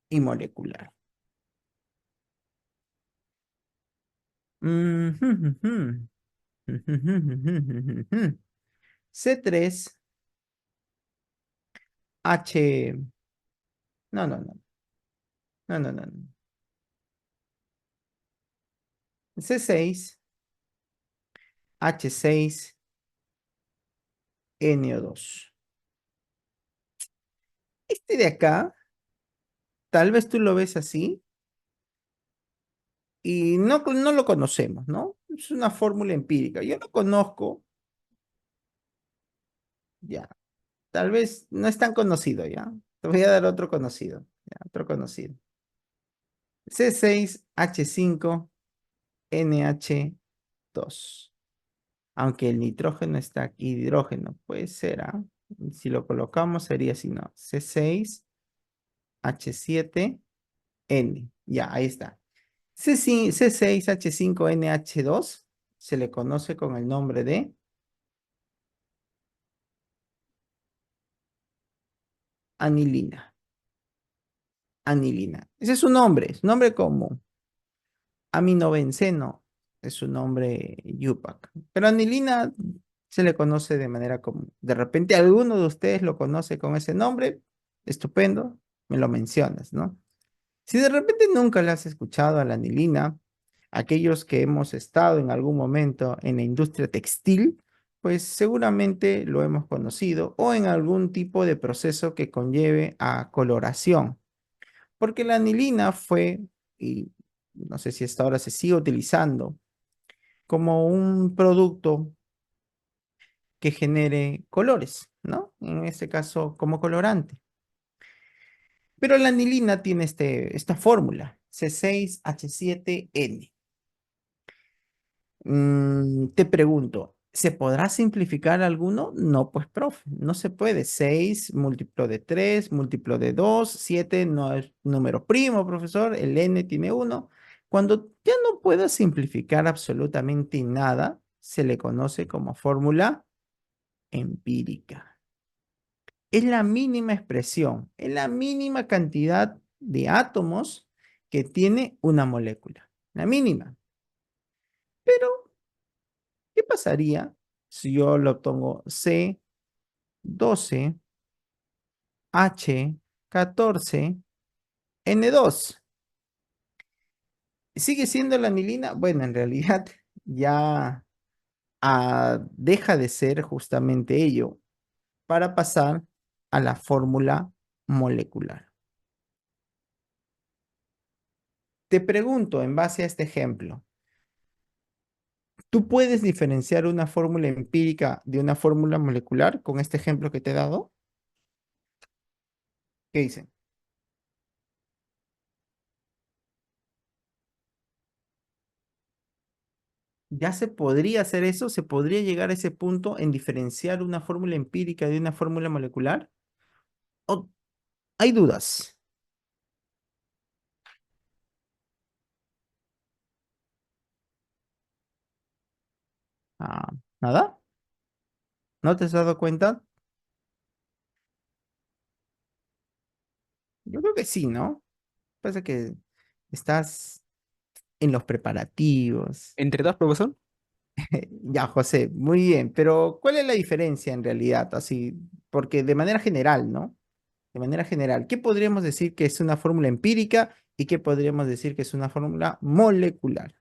y molecular. C3, H... No, no, no. No, no, no. C6, H6, NO2. Este de acá, tal vez tú lo ves así y no lo conocemos, ¿no? Es una fórmula empírica. Yo lo conozco, ya. Tal vez no es tan conocido, ¿ya? Te voy a dar otro conocido, ya, otro conocido. C6H5NH2. Aunque el nitrógeno está aquí, hidrógeno, puede ser, ¿ah? Si lo colocamos sería así, ¿no? C6H7N. Ya, ahí está. C6H5NH2 se le conoce con el nombre de anilina. Anilina. Ese es su nombre, es nombre común. Aminobenceno es su nombre UPAC. Pero anilina se le conoce de manera común. De repente alguno de ustedes lo conoce con ese nombre, estupendo, me lo mencionas, ¿no? Si de repente nunca le has escuchado a la anilina, aquellos que hemos estado en algún momento en la industria textil, pues seguramente lo hemos conocido o en algún tipo de proceso que conlleve a coloración. Porque la anilina fue, y no sé si hasta ahora se sigue utilizando, como un producto que genere colores, ¿no? En este caso, como colorante. Pero la anilina tiene esta fórmula, C6H7N. Te pregunto, ¿se podrá simplificar alguno? No, pues, profe, no se puede. 6 múltiplo de 3, múltiplo de 2, 7 no es número primo, profesor, el n tiene 1. Cuando ya no pueda simplificar absolutamente nada, se le conoce como fórmula empírica. Es la mínima expresión, es la mínima cantidad de átomos que tiene una molécula. La mínima. Pero ¿qué pasaría si yo lo pongo C12H14N2? ¿Sigue siendo la anilina? Bueno, en realidad ya deja de ser justamente ello para pasar a la fórmula molecular. Te pregunto en base a este ejemplo, ¿tú puedes diferenciar una fórmula empírica de una fórmula molecular con este ejemplo que te he dado? ¿Qué dicen? ¿Ya se podría hacer eso? ¿Se podría llegar a ese punto en diferenciar una fórmula empírica de una fórmula molecular? ¿O hay dudas? Ah, ¿nada? ¿No te has dado cuenta? Yo creo que sí, ¿no? Pasa que estás en los preparativos. ¿Entre dos, profesor? Ya, José, muy bien, pero ¿cuál es la diferencia en realidad? Así, porque de manera general, ¿no? De manera general, ¿qué podríamos decir que es una fórmula empírica y qué podríamos decir que es una fórmula molecular?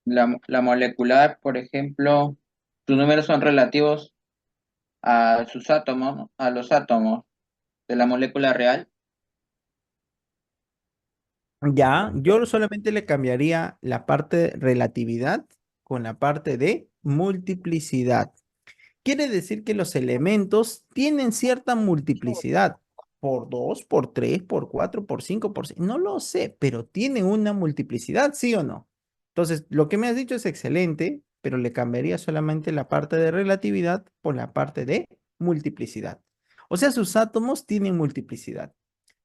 La molecular, por ejemplo, sus números son relativos a sus átomos, ¿no? A los átomos de la molécula real. Ya, yo solamente le cambiaría la parte de relatividad con la parte de multiplicidad. Quiere decir que los elementos tienen cierta multiplicidad. Por 2, por 3, por 4, por 5, por 6. No lo sé, pero tienen una multiplicidad, ¿sí o no? Entonces, lo que me has dicho es excelente, pero le cambiaría solamente la parte de relatividad por la parte de multiplicidad. O sea, sus átomos tienen multiplicidad.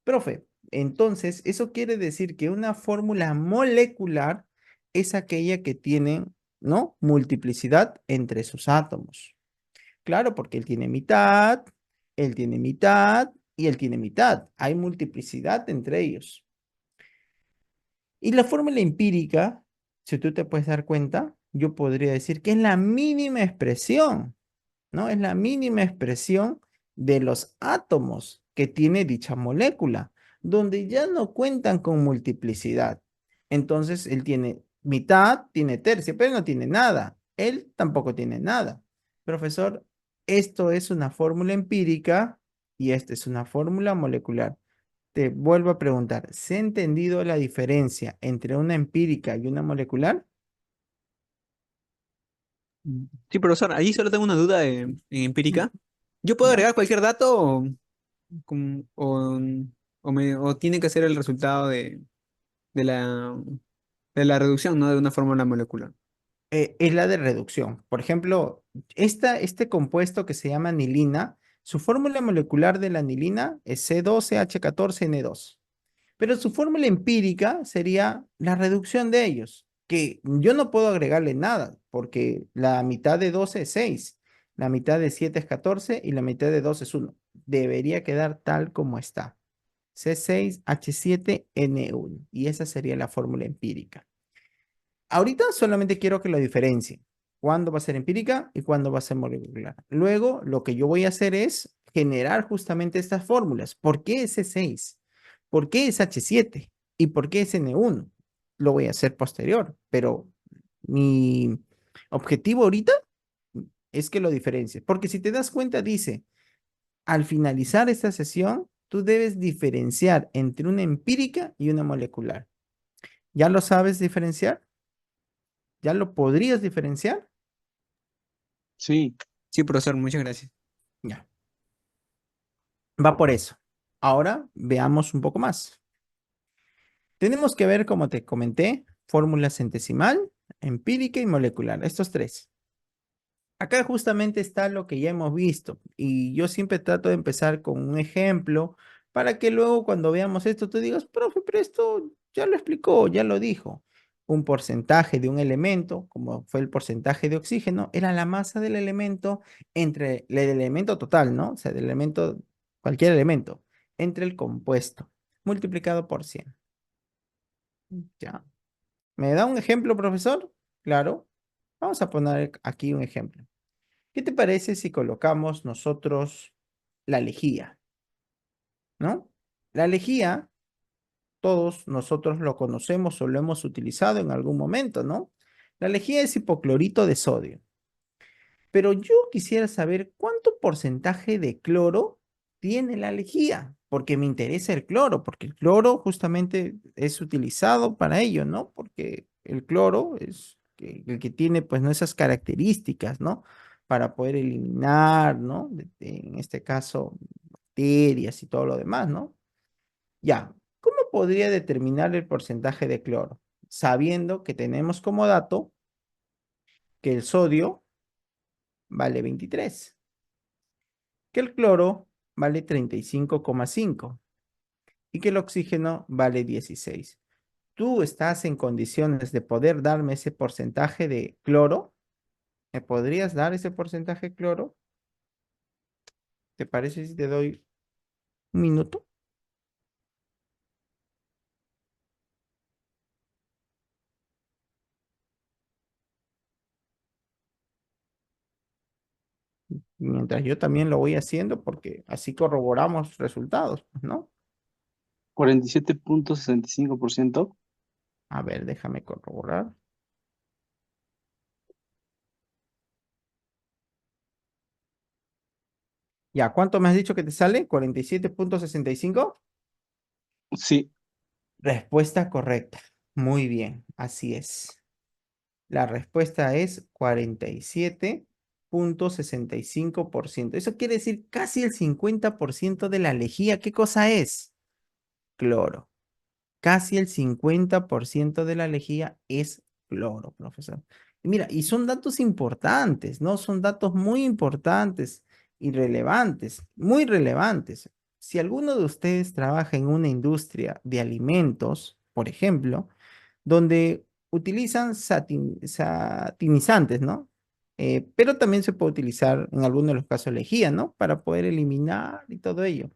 Profe, entonces, eso quiere decir que una fórmula molecular es aquella que tiene, ¿no? Multiplicidad entre sus átomos. Claro, porque él tiene mitad y él tiene mitad. Hay multiplicidad entre ellos. Y la fórmula empírica, si tú te puedes dar cuenta, yo podría decir que es la mínima expresión, ¿no? Es la mínima expresión de los átomos que tiene dicha molécula, donde ya no cuentan con multiplicidad. Entonces, él tiene mitad, tiene tercio, pero no tiene nada. Él tampoco tiene nada. Profesor, esto es una fórmula empírica y esta es una fórmula molecular. Te vuelvo a preguntar, ¿se ha entendido la diferencia entre una empírica y una molecular? Sí, profesor, ahí solo tengo una duda en empírica. ¿Yo puedo Ya. agregar cualquier dato con- o, o tiene que ser el resultado de la, de la reducción, ¿no? De una fórmula molecular? Es la de reducción. Por ejemplo, este compuesto que se llama anilina, su fórmula molecular de la anilina es C12H14N2. Pero su fórmula empírica sería la reducción de ellos, que yo no puedo agregarle nada, porque la mitad de 12 es 6, la mitad de 7 es 14 y la mitad de 2 es 1. Debería quedar tal como está. C6H7N1. Y esa sería la fórmula empírica. Ahorita solamente quiero que lo diferencien. ¿Cuándo va a ser empírica y cuándo va a ser molecular? Luego, lo que yo voy a hacer es generar justamente estas fórmulas. ¿Por qué es C6? ¿Por qué es H7? ¿Y por qué es N1? Lo voy a hacer posterior, pero mi objetivo ahorita es que lo diferencies. Porque si te das cuenta, dice, al finalizar esta sesión, tú debes diferenciar entre una empírica y una molecular. ¿Ya lo sabes diferenciar? ¿Ya lo podrías diferenciar? Sí, Sí, profesor, muchas gracias. Ya. Va por eso. Ahora veamos un poco más. Tenemos que ver, como te comenté, fórmula centesimal, empírica y molecular. Estos tres. Acá justamente está lo que ya hemos visto. Y yo siempre trato de empezar con un ejemplo para que luego cuando veamos esto tú digas, profe, pero esto ya lo explicó, ya lo dijo. Un porcentaje de un elemento, como fue el porcentaje de oxígeno, era la masa del elemento entre el elemento total, ¿no? O sea, del elemento, cualquier elemento, entre el compuesto, multiplicado por 100. Ya. ¿Me da un ejemplo, profesor? Claro. Vamos a poner aquí un ejemplo. ¿Qué te parece si colocamos nosotros la lejía? ¿No? La lejía, todos nosotros lo conocemos o lo hemos utilizado en algún momento, ¿no? La lejía es hipoclorito de sodio. Pero yo quisiera saber cuánto porcentaje de cloro tiene la lejía, porque me interesa el cloro, porque el cloro justamente es utilizado para ello, ¿no? Porque el cloro es el que tiene pues ¿no? esas características, ¿no? Para poder eliminar, ¿no? En este caso, bacterias y todo lo demás, ¿no? Ya, ¿cómo podría determinar el porcentaje de cloro? Sabiendo que tenemos como dato que el sodio vale 23, que el cloro vale 35,5 y que el oxígeno vale 16. ¿Tú estás en condiciones de poder darme ese porcentaje de cloro? ¿Me podrías dar ese porcentaje de cloro? ¿Te parece si te doy un minuto? Mientras yo también lo voy haciendo porque así corroboramos resultados, pues, ¿no? 47.65%. A ver, déjame corroborar. Ya, ¿cuánto me has dicho que te sale? 47,65. Sí, Respuesta correcta. Muy bien, así es. La respuesta es 47,65%. Eso quiere decir casi el 50% de la lejía. ¿Qué cosa es? Cloro. Casi el 50% de la lejía es cloro, profesor. Y mira, y son datos importantes, ¿no? Son datos muy importantes y relevantes, muy relevantes. Si alguno de ustedes trabaja en una industria de alimentos, por ejemplo, donde utilizan satinizantes, ¿no? Pero también se puede utilizar en algunos de los casos lejía, ¿no? Para poder eliminar y todo ello.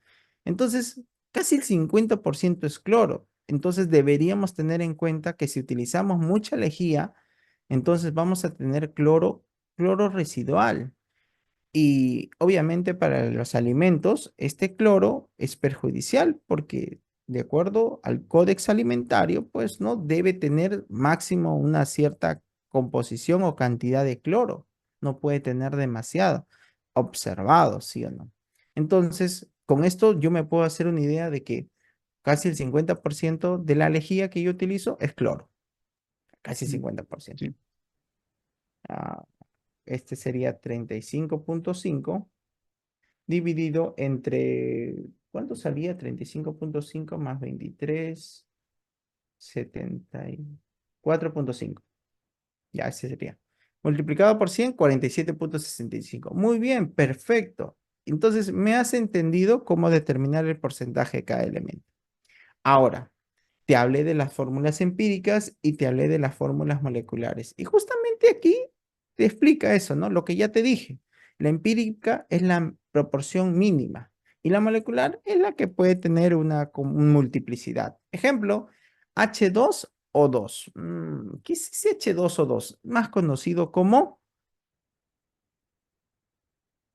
Entonces, casi el 50% es cloro. Entonces, deberíamos tener en cuenta que si utilizamos mucha lejía, entonces vamos a tener cloro residual. Y obviamente para los alimentos, este cloro es perjudicial porque de acuerdo al Códex Alimentario, pues no debe tener máximo una cierta composición o cantidad de cloro. No puede tener demasiado. Observado, ¿sí o no? Entonces, con esto yo me puedo hacer una idea de que casi el 50% de la lejía que yo utilizo es cloro. Casi el 50%. sí. Ah, este sería 35,5 dividido entre, ¿cuánto salía? 35,5 más 23, 74,5. Ya, ese sería. Multiplicado por 100, 47,65. Muy bien, perfecto. Entonces, me has entendido cómo determinar el porcentaje de cada elemento. Ahora, te hablé de las fórmulas empíricas y te hablé de las fórmulas moleculares. Y justamente aquí te explica eso, ¿no? Lo que ya te dije. La empírica es la proporción mínima y la molecular es la que puede tener una multiplicidad. Ejemplo, H2O2. ¿Qué es ese H2O2? Más conocido como...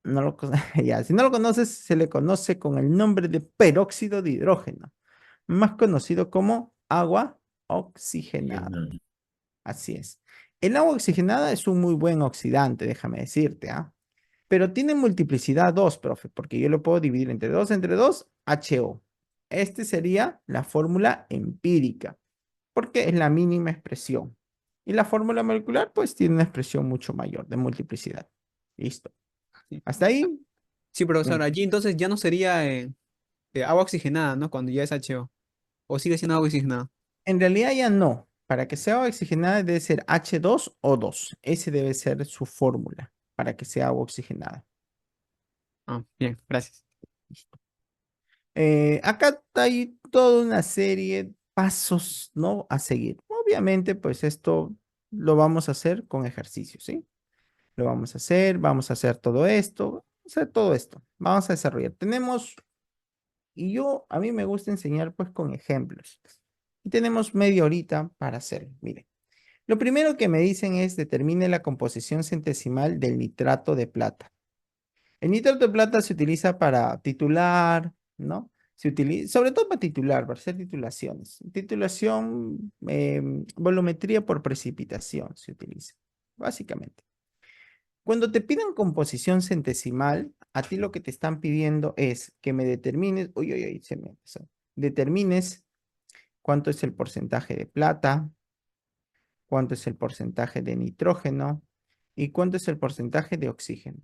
No lo, ya, si no lo conoces, se le conoce con el nombre de peróxido de hidrógeno, más conocido como agua oxigenada. Así es. El agua oxigenada es un muy buen oxidante, déjame decirte, ¿ah? Pero tiene multiplicidad 2, profe, porque yo lo puedo dividir entre 2, HO. Este sería la fórmula empírica, porque es la mínima expresión. Y la fórmula molecular, pues, tiene una expresión mucho mayor de multiplicidad. Listo. Sí, Hasta ahí. sí, profesor, me- allí entonces ya no sería agua oxigenada, ¿no? Cuando ya es HO. ¿O sigue siendo agua oxigenada? En realidad ya no. Para que sea agua oxigenada debe ser H2O2. Ese debe ser su fórmula para que sea agua oxigenada. Ah, bien, gracias. Acá hay toda una serie de pasos, ¿no? A seguir. Obviamente, pues esto lo vamos a hacer con ejercicios, ¿sí? Lo vamos a hacer todo esto, vamos a hacer todo esto. Vamos a desarrollar. A mí me gusta enseñar pues con ejemplos. Y tenemos media horita para hacerlo. Miren. Lo primero que me dicen es determine la composición centesimal del nitrato de plata. El nitrato de plata se utiliza para titular, ¿no? Se utiliza, sobre todo para titular, para hacer titulaciones. Titulación, volumetría por precipitación se utiliza, básicamente. Cuando te pidan composición centesimal, a ti lo que te están pidiendo es que me determines, uy, uy, uy, se me empezó. Determines cuánto es el porcentaje de plata, cuánto es el porcentaje de nitrógeno y cuánto es el porcentaje de oxígeno.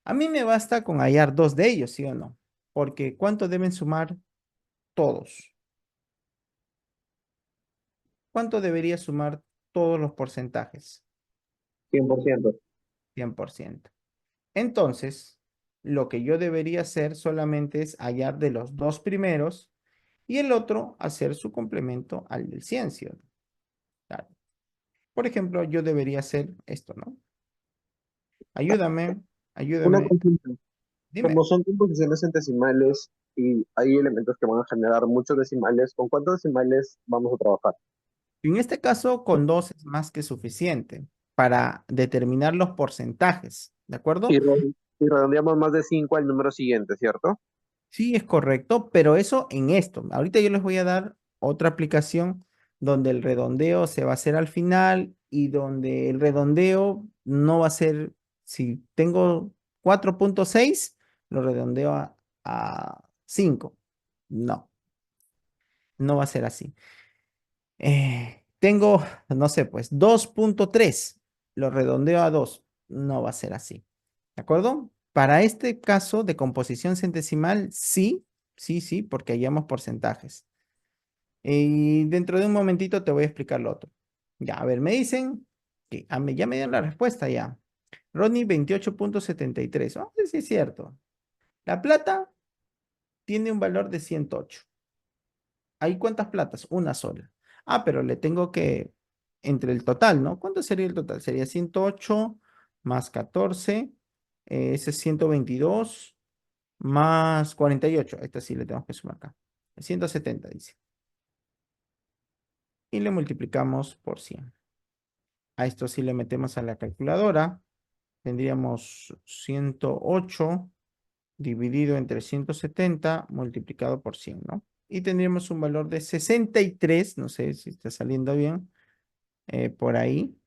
A mí me basta con hallar dos de ellos, ¿sí o no? Porque ¿cuánto deben sumar todos? ¿Cuánto debería sumar todos los porcentajes? 100%. 100%. Entonces, lo que yo debería hacer solamente es hallar de los dos primeros y el otro hacer su complemento al del 100, ¿sí o no? Claro. Por ejemplo, yo debería hacer esto, ¿no? Ayúdame, Una ayúdame. consulta. Dime. Como son composiciones centesimales y hay elementos que van a generar muchos decimales, ¿con cuántos decimales vamos a trabajar? En este caso, con dos es más que suficiente para determinar los porcentajes, ¿de acuerdo? Y redondeamos más de 5 al número siguiente, ¿cierto? Sí, es correcto, pero eso en esto. Ahorita yo les voy a dar otra aplicación donde el redondeo se va a hacer al final y donde el redondeo no va a ser, si tengo 4,6, lo redondeo a 5. No, no va a ser así. Tengo, no sé, pues 2,3, lo redondeo a 2, no va a ser así. ¿De acuerdo? Para este caso de composición centesimal, sí, sí, sí, porque hallamos porcentajes. Y dentro de un momentito te voy a explicar lo otro. Ya, a ver, me dicen que ya me dieron la respuesta ya. Ronnie 28,73. Vamos a ver si es cierto. La plata tiene un valor de 108. ¿Hay cuántas platas? Una sola. Ah, pero le tengo que, entre el total, ¿no? ¿Cuánto sería el total? Sería 108 más 14, ese es 122 más 48. Esta sí le tenemos que sumar acá. 170 dice. Y le multiplicamos por 100. A esto sí le metemos a la calculadora. Tendríamos 108 dividido entre 170 multiplicado por 100, ¿no? Y tendríamos un valor de 63, no sé si está saliendo bien, por ahí.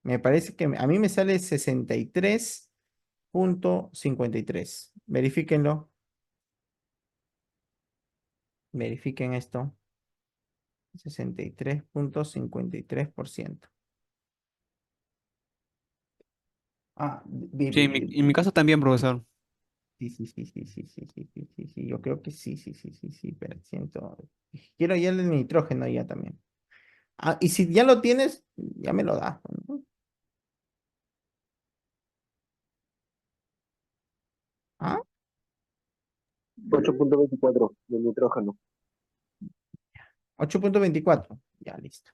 Me parece que a mí me sale 63,53. Verifíquenlo. Verifiquen esto. 63,53%. Ah, bien, Sí, bien, bien. en mi caso también, profesor. Sí, sí, sí, sí, sí, sí, sí, sí, sí, sí, yo creo que sí, sí, sí, sí, sí, pero siento. Quiero ya el nitrógeno ya también. Ah, y si ya lo tienes, ya me lo das, ¿no? 8.24 del nitrógeno. 8.24. Ya, listo.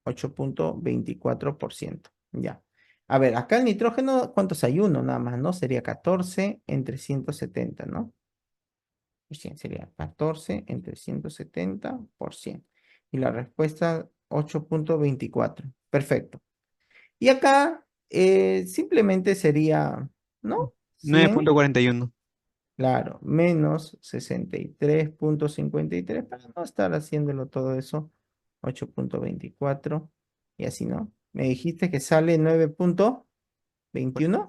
8.24%. Ya. A ver, acá el nitrógeno, ¿cuántos hay? Uno nada más, ¿no? Sería 14 entre 170, ¿no? Pues sí, sería 14 entre 170%. Y la respuesta 8.24. Perfecto. Y acá simplemente sería, ¿no? 100, 9.41. claro, menos 63.53 para no estar haciéndolo todo eso. 8.24 y así, ¿no? Me dijiste que sale 9.21.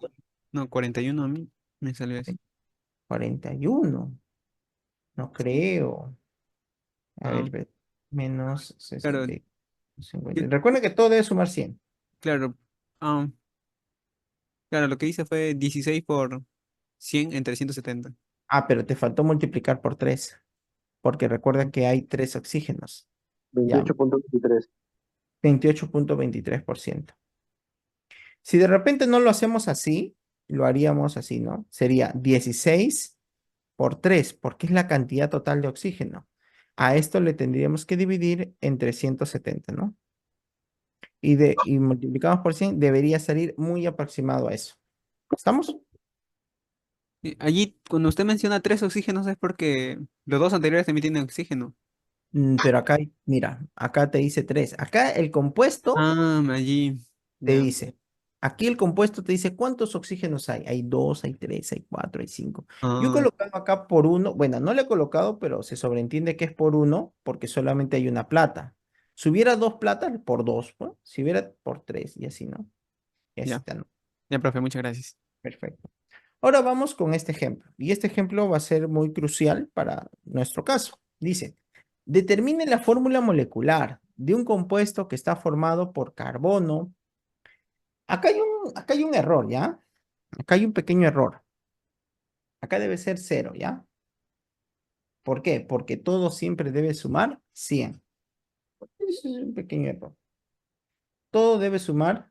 No, 41 a mí me salió así. 41. No creo. A Ah, ver, menos claro, 60, 50. yo- Recuerda que todo debe sumar 100. claro, ah, claro, lo que hice fue 16 por 100 entre 170. Ah, pero te faltó multiplicar por 3, porque recuerda que hay 3 oxígenos. Ya, 28.23. 28.23%. Si de repente no lo hacemos así, lo haríamos así, ¿no? Sería 16 por 3, porque es la cantidad total de oxígeno. A esto le tendríamos que dividir entre 170, ¿no? Y multiplicamos por 100, debería salir muy aproximado a eso. ¿Estamos? Allí, cuando usted menciona 3 oxígenos es porque los dos anteriores también tienen oxígeno. Pero acá, mira, acá te dice 3. Acá el compuesto Ah, allí, te ya. dice, aquí el compuesto te dice cuántos oxígenos hay. Hay 2, hay 3, hay 4, hay 5. Yo he Ah, colocado acá por uno, bueno, no le he colocado, pero se sobreentiende que es por uno porque solamente hay una plata. Si hubiera 2 platas, por 2, ¿no? Si hubiera por 3 y así, ¿no? Y así ya, está, ¿no? ya, profe, muchas gracias. Perfecto. Ahora vamos con este ejemplo. Y este ejemplo va a ser muy crucial para nuestro caso. Dice, determine la fórmula molecular de un compuesto que está formado por carbono. Acá hay un error, ¿ya? Acá hay un pequeño error. Acá debe ser 0, ¿ya? ¿Por qué? Porque todo siempre debe sumar 100. Ese es un pequeño error. Todo debe sumar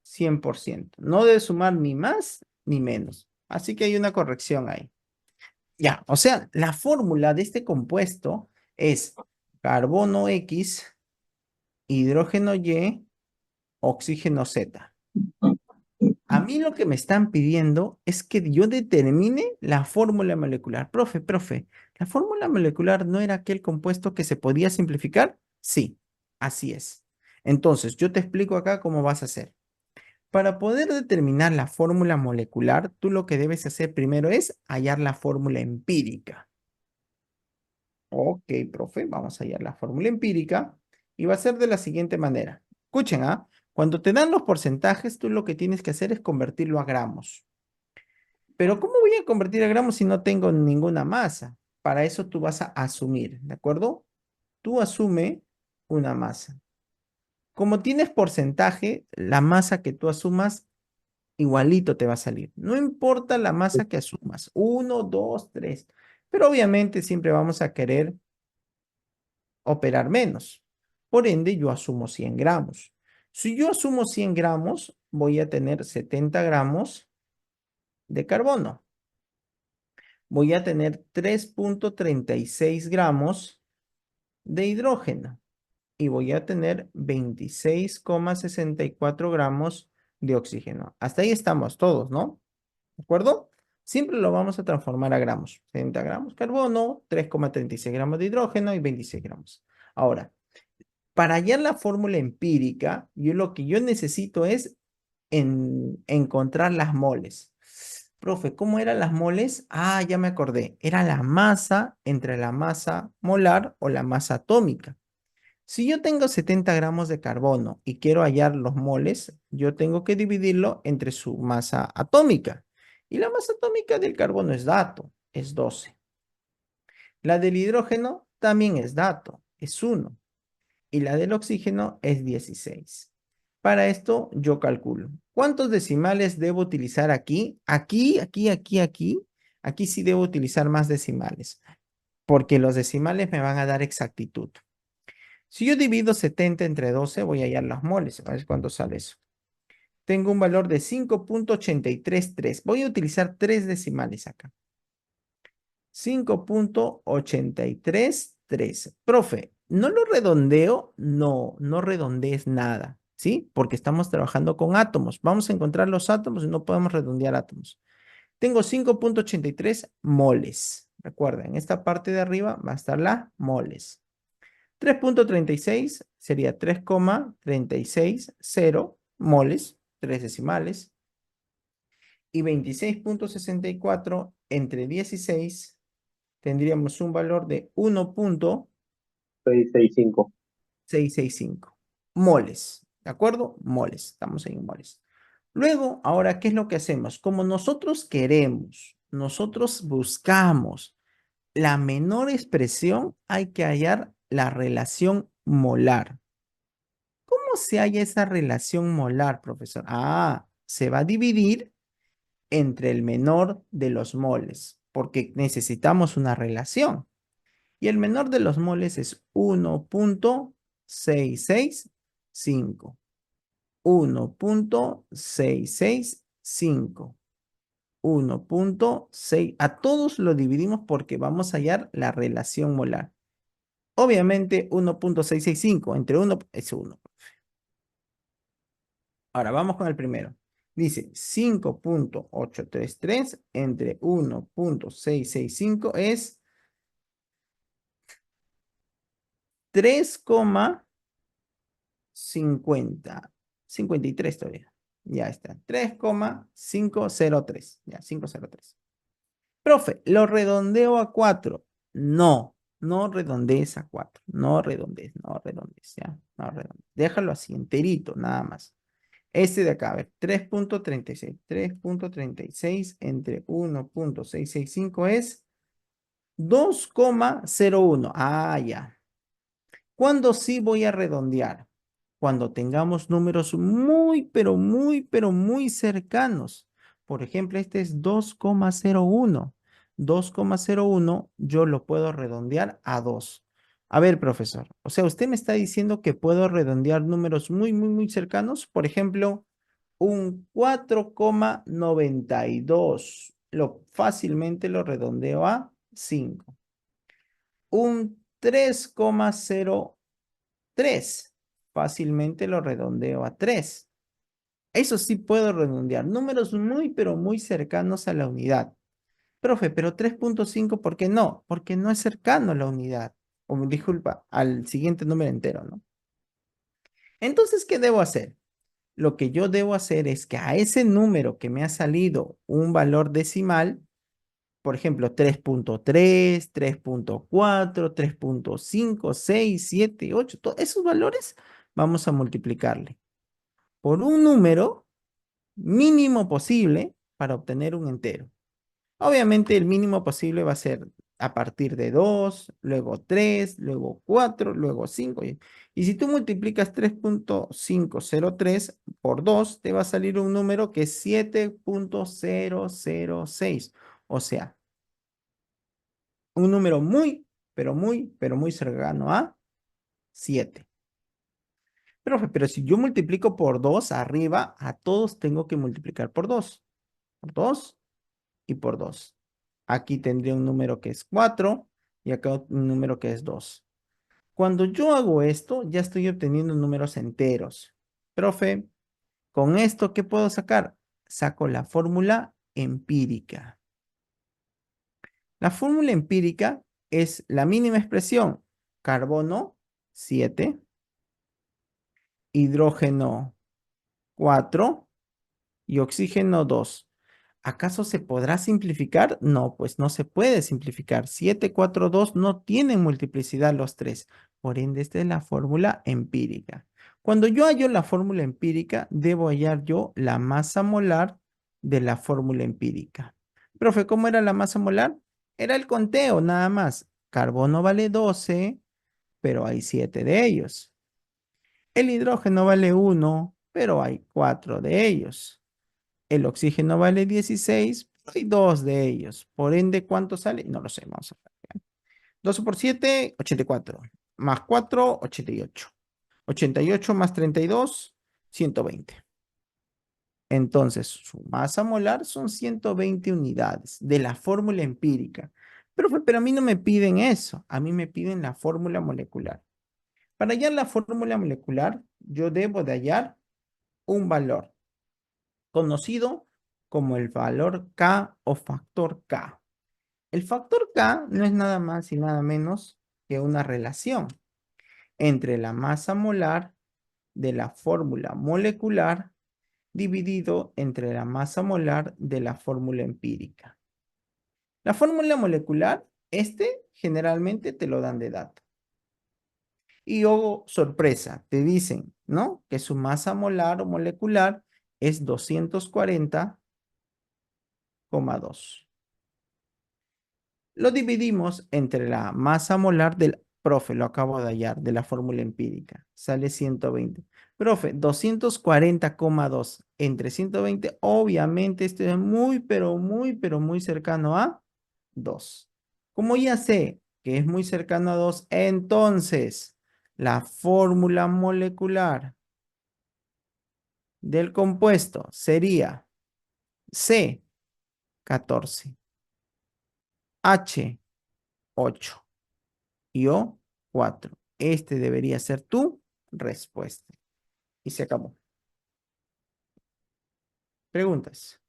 100%. No debe sumar ni más ni menos. Así que hay una corrección ahí. Ya, o sea, la fórmula de este compuesto es carbono X, hidrógeno Y, oxígeno Z. A mí lo que me están pidiendo es que yo determine la fórmula molecular. Profe, ¿la fórmula molecular no era aquel compuesto que se podía simplificar? Sí, así es. Entonces, yo te explico acá cómo vas a hacer. Para poder determinar la fórmula molecular, tú lo que debes hacer primero es hallar la fórmula empírica. Ok, profe, vamos a hallar la fórmula empírica y va a ser de la siguiente manera. Escuchen, ¿ah? Cuando te dan los porcentajes, tú lo que tienes que hacer es convertirlo a gramos. Pero ¿cómo voy a convertir a gramos si no tengo ninguna masa? Para eso tú vas a asumir, ¿de acuerdo? Tú asume una masa. Como tienes porcentaje, la masa que tú asumas igualito te va a salir. No importa la masa que asumas, 1, 2, 3. Pero obviamente siempre vamos a querer operar menos. Por ende, yo asumo 100 gramos. Si yo asumo 100 gramos, voy a tener 70 gramos de carbono. Voy a tener 3.36 gramos de hidrógeno y voy a tener 26,64 gramos de oxígeno. Hasta ahí estamos todos, ¿no? ¿De acuerdo? Siempre lo vamos a transformar a gramos. 70 gramos carbono, 3,36 gramos de hidrógeno y 26 gramos. Ahora, para hallar la fórmula empírica, lo que yo necesito es encontrar las moles. Profe, ¿cómo eran las moles? Ah, ya me acordé. Era la masa entre la masa molar o la masa atómica. Si yo tengo 70 gramos de carbono y quiero hallar los moles, yo tengo que dividirlo entre su masa atómica. Y la masa atómica del carbono es dato, es 12. La del hidrógeno también es dato, es 1 y la del oxígeno es 16. Para esto yo calculo. ¿Cuántos decimales debo utilizar aquí? Aquí sí debo utilizar más decimales, porque los decimales me van a dar exactitud. Si yo divido 70 entre 12, voy a hallar los moles. A ver cuánto sale eso. tengo un valor de 5.833. Voy a utilizar 3 decimales acá. 5.833. Profe, ¿no lo redondeo? No, no redondees nada, ¿sí? Porque estamos trabajando con átomos. Vamos a encontrar los átomos y no podemos redondear átomos. Tengo 5.83 moles. Recuerden, en esta parte de arriba va a estar la moles. 3.36 sería 3,360 moles, 3 decimales. Y 26.64 entre 16 tendríamos un valor de 665. 1.665 moles. ¿De acuerdo? Moles. Estamos ahí en moles. Luego, ahora, ¿qué es lo que hacemos? Como nosotros queremos, nosotros buscamos la menor expresión, hay que hallar la relación molar. ¿Cómo se halla esa relación molar, profesor? Ah, se va a dividir entre el menor de los moles, porque necesitamos una relación. Y el menor de los moles es 1.665. 1.665. 1.6. A todos lo dividimos porque vamos a hallar la relación molar. Obviamente 1.665 entre 1 es 1. Ahora vamos con el primero. Dice 5.833 entre 1.665 es 3,53 todavía. Ya está. 3,503. Ya, 503. Profe, ¿lo redondeo a 4? No, no redondees a 4. No redondees, no redondees, ya. No redondees. Déjalo así, enterito, nada más. Este de acá, a ver, 3.36. 3.36 entre 1.665 es 2,01. Ah, ya. ¿Cuándo sí voy a redondear? Cuando tengamos números pero muy cercanos. Por ejemplo, este es 2,01. 2,01 yo lo puedo redondear a 2. A ver, profesor, o sea, usted me está diciendo que puedo redondear números muy cercanos. Por ejemplo, un 4,92. Fácilmente lo redondeo a 5. Un 3,03. Fácilmente lo redondeo a 3. Eso sí puedo redondear. Números pero muy cercanos a la unidad. Profe, pero 3,5, ¿por qué no? Porque no es cercano a la unidad. O disculpa, al siguiente número entero, ¿no? Entonces, ¿qué debo hacer? Lo que yo debo hacer es que a ese número que me ha salido un valor decimal, por ejemplo, 3,3, 3,4, 3,5, 6, 7, 8, todos esos valores vamos a multiplicarle por un número mínimo posible para obtener un entero. Obviamente el mínimo posible va a ser a partir de 2, luego 3, luego 4, luego 5. Y si tú multiplicas 3,503 por 2, te va a salir un número que es 7,006. O sea, un número pero muy cercano a 7. Profe, pero si yo multiplico por 2 arriba, a todos tengo que multiplicar por 2. Por 2 y por 2. Aquí tendría un número que es 4 y acá un número que es 2. Cuando yo hago esto, ya estoy obteniendo números enteros. Profe, con esto, ¿qué puedo sacar? Saco la fórmula empírica. La fórmula empírica es la mínima expresión. Carbono, 7. Hidrógeno, 4. Y oxígeno, 2. ¿Acaso se podrá simplificar? No, pues no se puede simplificar. 7, 4, 2 no tienen multiplicidad los tres. Por ende, esta es la fórmula empírica. Cuando yo hallo la fórmula empírica, debo hallar yo la masa molar de la fórmula empírica. Profe, ¿cómo era la masa molar? Era el conteo, nada más. Carbono vale 12, pero hay 7 de ellos. El hidrógeno vale 1, pero hay 4 de ellos. El oxígeno vale 16, pero hay 2 de ellos. Por ende, ¿cuánto sale? No lo sé, vamos a ver. 12 por 7, 84. Más 4, 88. 88 más 32, 120. Entonces, su masa molar son 120 unidades de la fórmula empírica. Pero a mí no me piden eso, a mí me piden la fórmula molecular. Para hallar la fórmula molecular, yo debo de hallar un valor conocido como el valor K o factor K. El factor K no es nada más y nada menos que una relación entre la masa molar de la fórmula molecular dividido entre la masa molar de la fórmula empírica. La fórmula molecular, generalmente te lo dan de dato. Y oh, sorpresa, te dicen, ¿no? Que su masa molar o molecular es 240,2. Lo dividimos entre la masa molar del, profe, lo acabo de hallar, de la fórmula empírica. Sale 120. Profe, 240,2 entre 120, obviamente esto es muy, pero muy cercano a 2. Como ya sé que es muy cercano a 2, entonces la fórmula molecular del compuesto sería C14, H8 y O4. Debería ser tu respuesta. Y se acabó. Preguntas.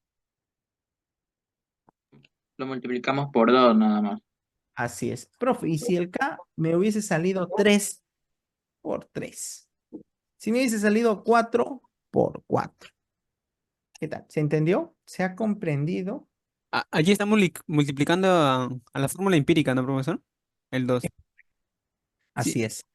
Lo multiplicamos por 2 nada más. Así es. Profe, ¿y si el K me hubiese salido 3 por 3? Si me hubiese salido 4 por 4. ¿Qué tal? ¿Se entendió? ¿Se ha comprendido? Allí está multiplicando a la fórmula empírica, ¿no, profesor? El 2. Sí. Así es.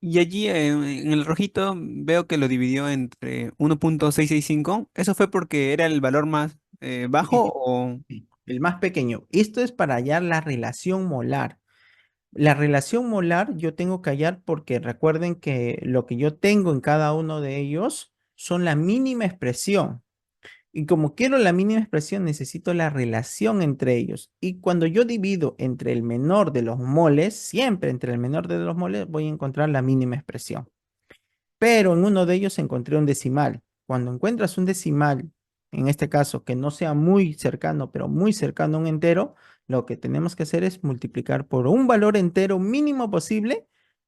Y allí en el rojito veo que lo dividió entre 1.665. ¿Eso fue porque era el valor más bajo Sí, o...? sí, el más pequeño. Esto es para hallar la relación molar. La relación molar yo tengo que hallar porque recuerden que lo que yo tengo en cada uno de ellos son la mínima expresión. Y como quiero la mínima expresión, necesito la relación entre ellos. Y cuando yo divido entre el menor de los moles, siempre entre el menor de los moles, voy a encontrar la mínima expresión. Pero en uno de ellos encontré un decimal. Cuando encuentras un decimal, en este caso, que no sea muy cercano, pero muy cercano a un entero, lo que tenemos que hacer es multiplicar por un valor entero mínimo posible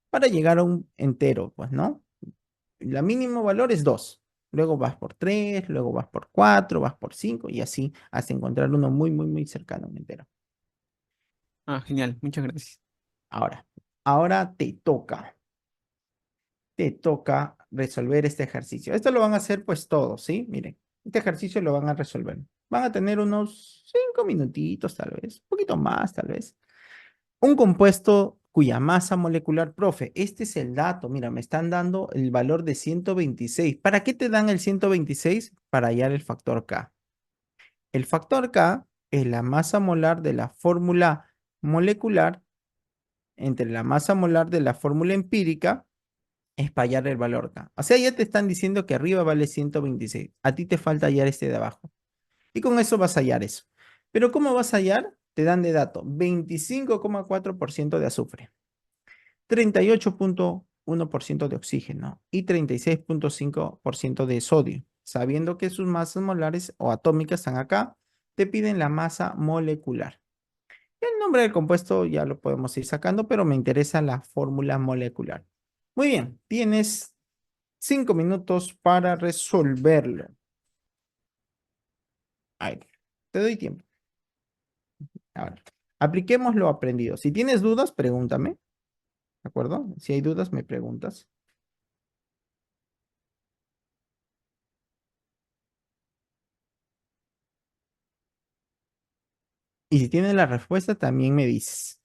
para llegar a un entero, pues, ¿no? La mínimo valor es 2. Luego vas por 3, luego vas por 4, vas por 5 y así hasta encontrar uno muy cercano a un entero. Ah, genial, muchas gracias. Ahora te toca resolver este ejercicio. Esto lo van a hacer pues todos, ¿sí? Miren, este ejercicio lo van a resolver. Van a tener unos 5 minutitos tal vez, un poquito más tal vez. Un compuesto cuya masa molecular, profe, este es el dato, mira, me están dando el valor de 126. ¿Para qué te dan el 126? Para hallar el factor K. El factor K es la masa molar de la fórmula molecular entre la masa molar de la fórmula empírica es para hallar el valor K. O sea, ya te están diciendo que arriba vale 126. A ti te falta hallar este de abajo. Y con eso vas a hallar eso. Pero ¿cómo vas a hallar? Te dan de dato 25,4% de azufre, 38,1% de oxígeno y 36,5% de sodio. Sabiendo que sus masas molares o atómicas están acá, te piden la masa molecular. El nombre del compuesto ya lo podemos ir sacando, pero me interesa la fórmula molecular. Muy bien, tienes 5 minutos para resolverlo. Ahí, te doy tiempo. Ahora, apliquemos lo aprendido. Si tienes dudas, pregúntame, ¿de acuerdo? Si hay dudas, me preguntas. Y si tienes la respuesta, también me dices.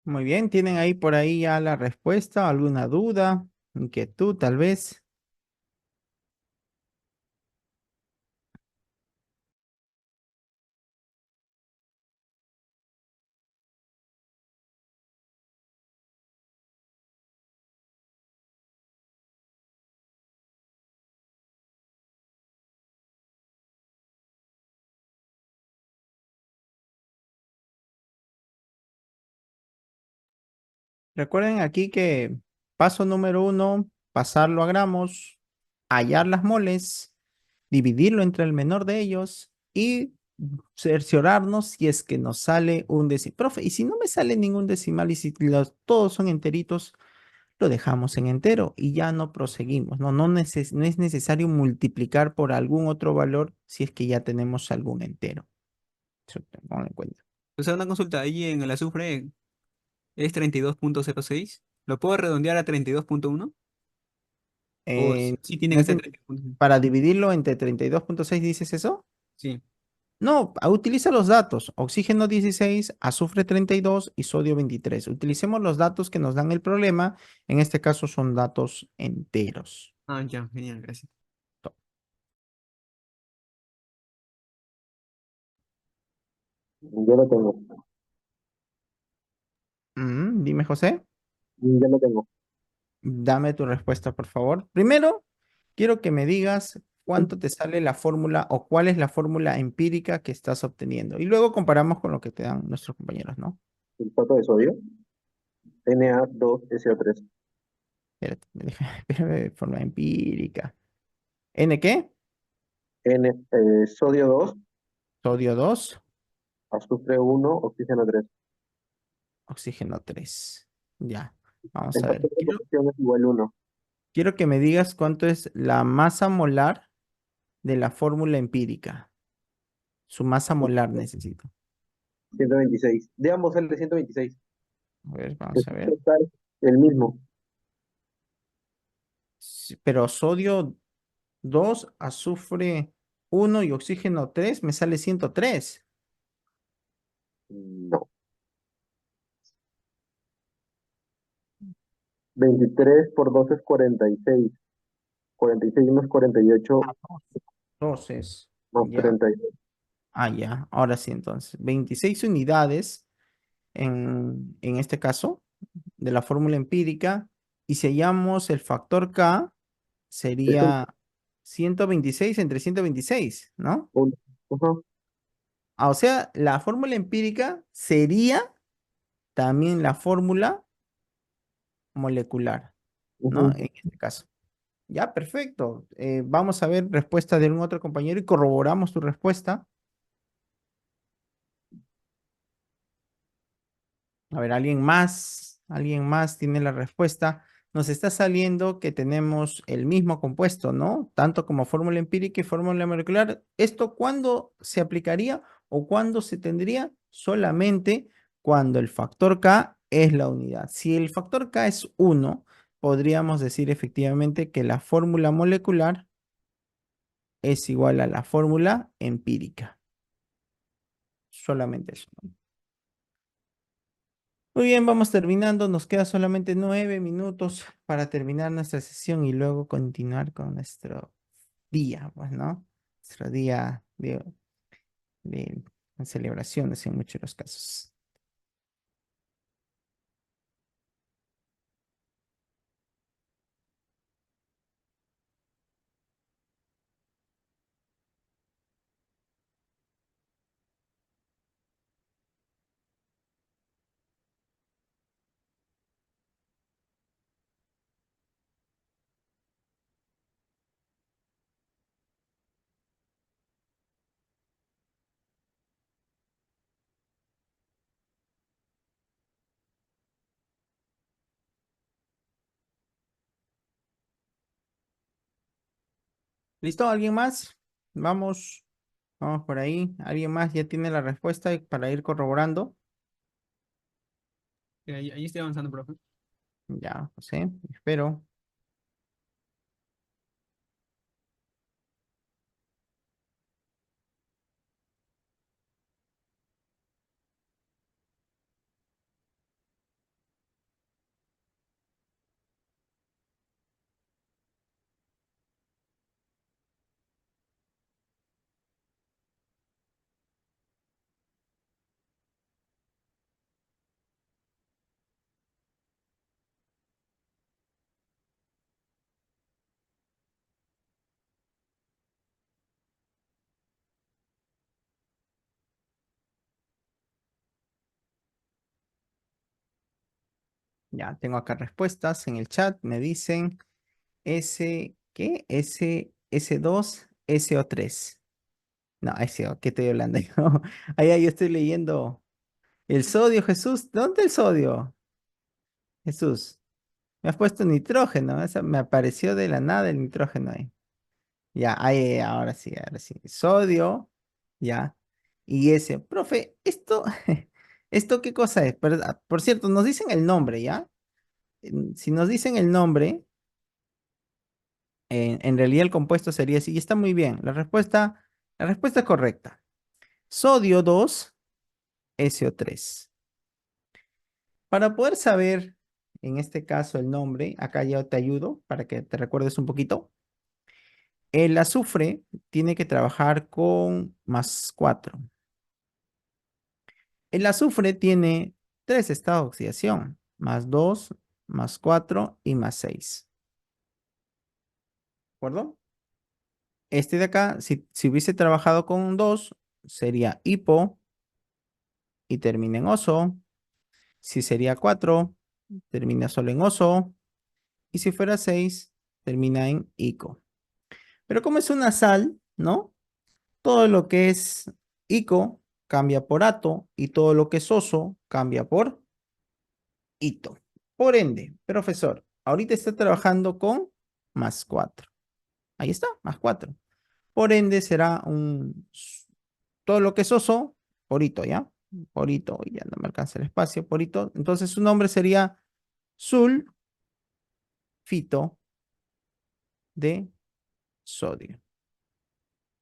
Muy bien, ¿tienen ahí por ahí ya la respuesta? ¿Alguna duda? ¿Inquietud tal vez? Recuerden aquí que paso número 1, pasarlo a gramos, hallar las moles, dividirlo entre el menor de ellos y cerciorarnos si es que nos sale un decimal. Profe, y si no me sale ningún decimal y si todos son enteritos, lo dejamos en entero y ya no proseguimos. No es necesario multiplicar por algún otro valor si es que ya tenemos algún entero. Eso tenganlo en cuenta. O sea, una consulta ahí en el azufre es 32.06. ¿Lo puedo redondear a 32.1? ¿O Eh, sí tiene ¿no que es ser 32.1? para dividirlo entre 32.6 dices eso? Sí. No, utiliza los datos. Oxígeno 16, azufre 32 y sodio 23. Utilicemos los datos que nos dan el problema. En este caso son datos enteros. Ah, ya, genial, gracias. Ya lo tengo. Dime, José, Ya lo tengo. dame tu respuesta, por favor. Primero, quiero que me digas cuánto te sale la fórmula o cuál es la fórmula empírica que estás obteniendo. Y luego comparamos con lo que te dan nuestros compañeros, ¿no? Sulfato de sodio, Na2SO3. Espérate, espérame, forma empírica. ¿N qué? Sodio 2, Sodio 2. azufre 1, oxígeno 3. Oxígeno 3. Ya, vamos El a ver. factor de combustión es igual 1. Quiero que me digas cuánto es la masa molar de la fórmula empírica. Su masa molar necesito. 126. De ambos sale 126. A ver, vamos a El ver. total, el mismo. Pero sodio 2, azufre 1 y oxígeno 3 me sale 103. No. 23 por 2 es 46. 46 más 48 Entonces, más ya. 32. Ah, ya. Ahora sí, entonces. 26 unidades en este caso de la fórmula empírica. Y si hallamos el factor K, Es un sería 126 entre 126, ¿no? uno. Ujú, Ah, o sea, la fórmula empírica sería también la fórmula molecular, ¿no? ujú. En este caso. Ya, perfecto. Vamos a ver respuesta de un otro compañero y corroboramos tu respuesta. A ver, alguien más tiene la respuesta. Nos está saliendo que tenemos el mismo compuesto, ¿no? Tanto como fórmula empírica y fórmula molecular. ¿Esto cuándo se aplicaría o cuándo se tendría? Solamente cuando el factor K es la unidad. Si el factor K es 1, podríamos decir efectivamente que la fórmula molecular es igual a la fórmula empírica. Solamente eso, ¿no? Muy bien, vamos terminando. Nos queda solamente 9 minutos para terminar nuestra sesión y luego continuar con nuestro día, pues, ¿no? Nuestro día de celebraciones en muchos de los casos. ¿Listo? ¿Alguien más? Vamos por ahí. ¿Alguien más ya tiene la respuesta para ir corroborando? Ahí estoy avanzando, profe. Ya, José, espero. Ya, tengo acá respuestas en el chat. Me dicen S, ¿qué? S2, SO3. No, SO, ¿qué estoy hablando yo? Ahí yo estoy leyendo. El sodio, Jesús. ¿Dónde el sodio? Jesús. Me has puesto nitrógeno. Me apareció de la nada el nitrógeno ahí. Ya, ahí, ahora sí, ahora sí. Sodio, ya. Y ese, profe, ¿esto qué cosa es? Por cierto, nos dicen el nombre, ¿ya? Si nos dicen el nombre, en realidad el compuesto sería así, y está muy bien. La respuesta es correcta. Sodio 2, SO3. Para poder saber, en este caso, el nombre, acá ya te ayudo para que te recuerdes un poquito. El azufre tiene que trabajar con +4. El azufre tiene 3 estados de oxidación, +2, +4 y +6. ¿De acuerdo? Este de acá, si hubiese trabajado con un 2, sería hipo y termina en oso. Si sería 4, termina solo en oso. Y si fuera 6, termina en ico. Pero como es una sal, ¿no? Todo lo que es ico cambia por ato y todo lo que es oso cambia por ito. Por ende, profesor, ahorita está trabajando con +4. Ahí está, +4. Por ende será todo lo que es oso, por ito, ¿ya? Por ito, ya no me alcanza el espacio, por ito. Entonces su nombre sería sulfito de sodio.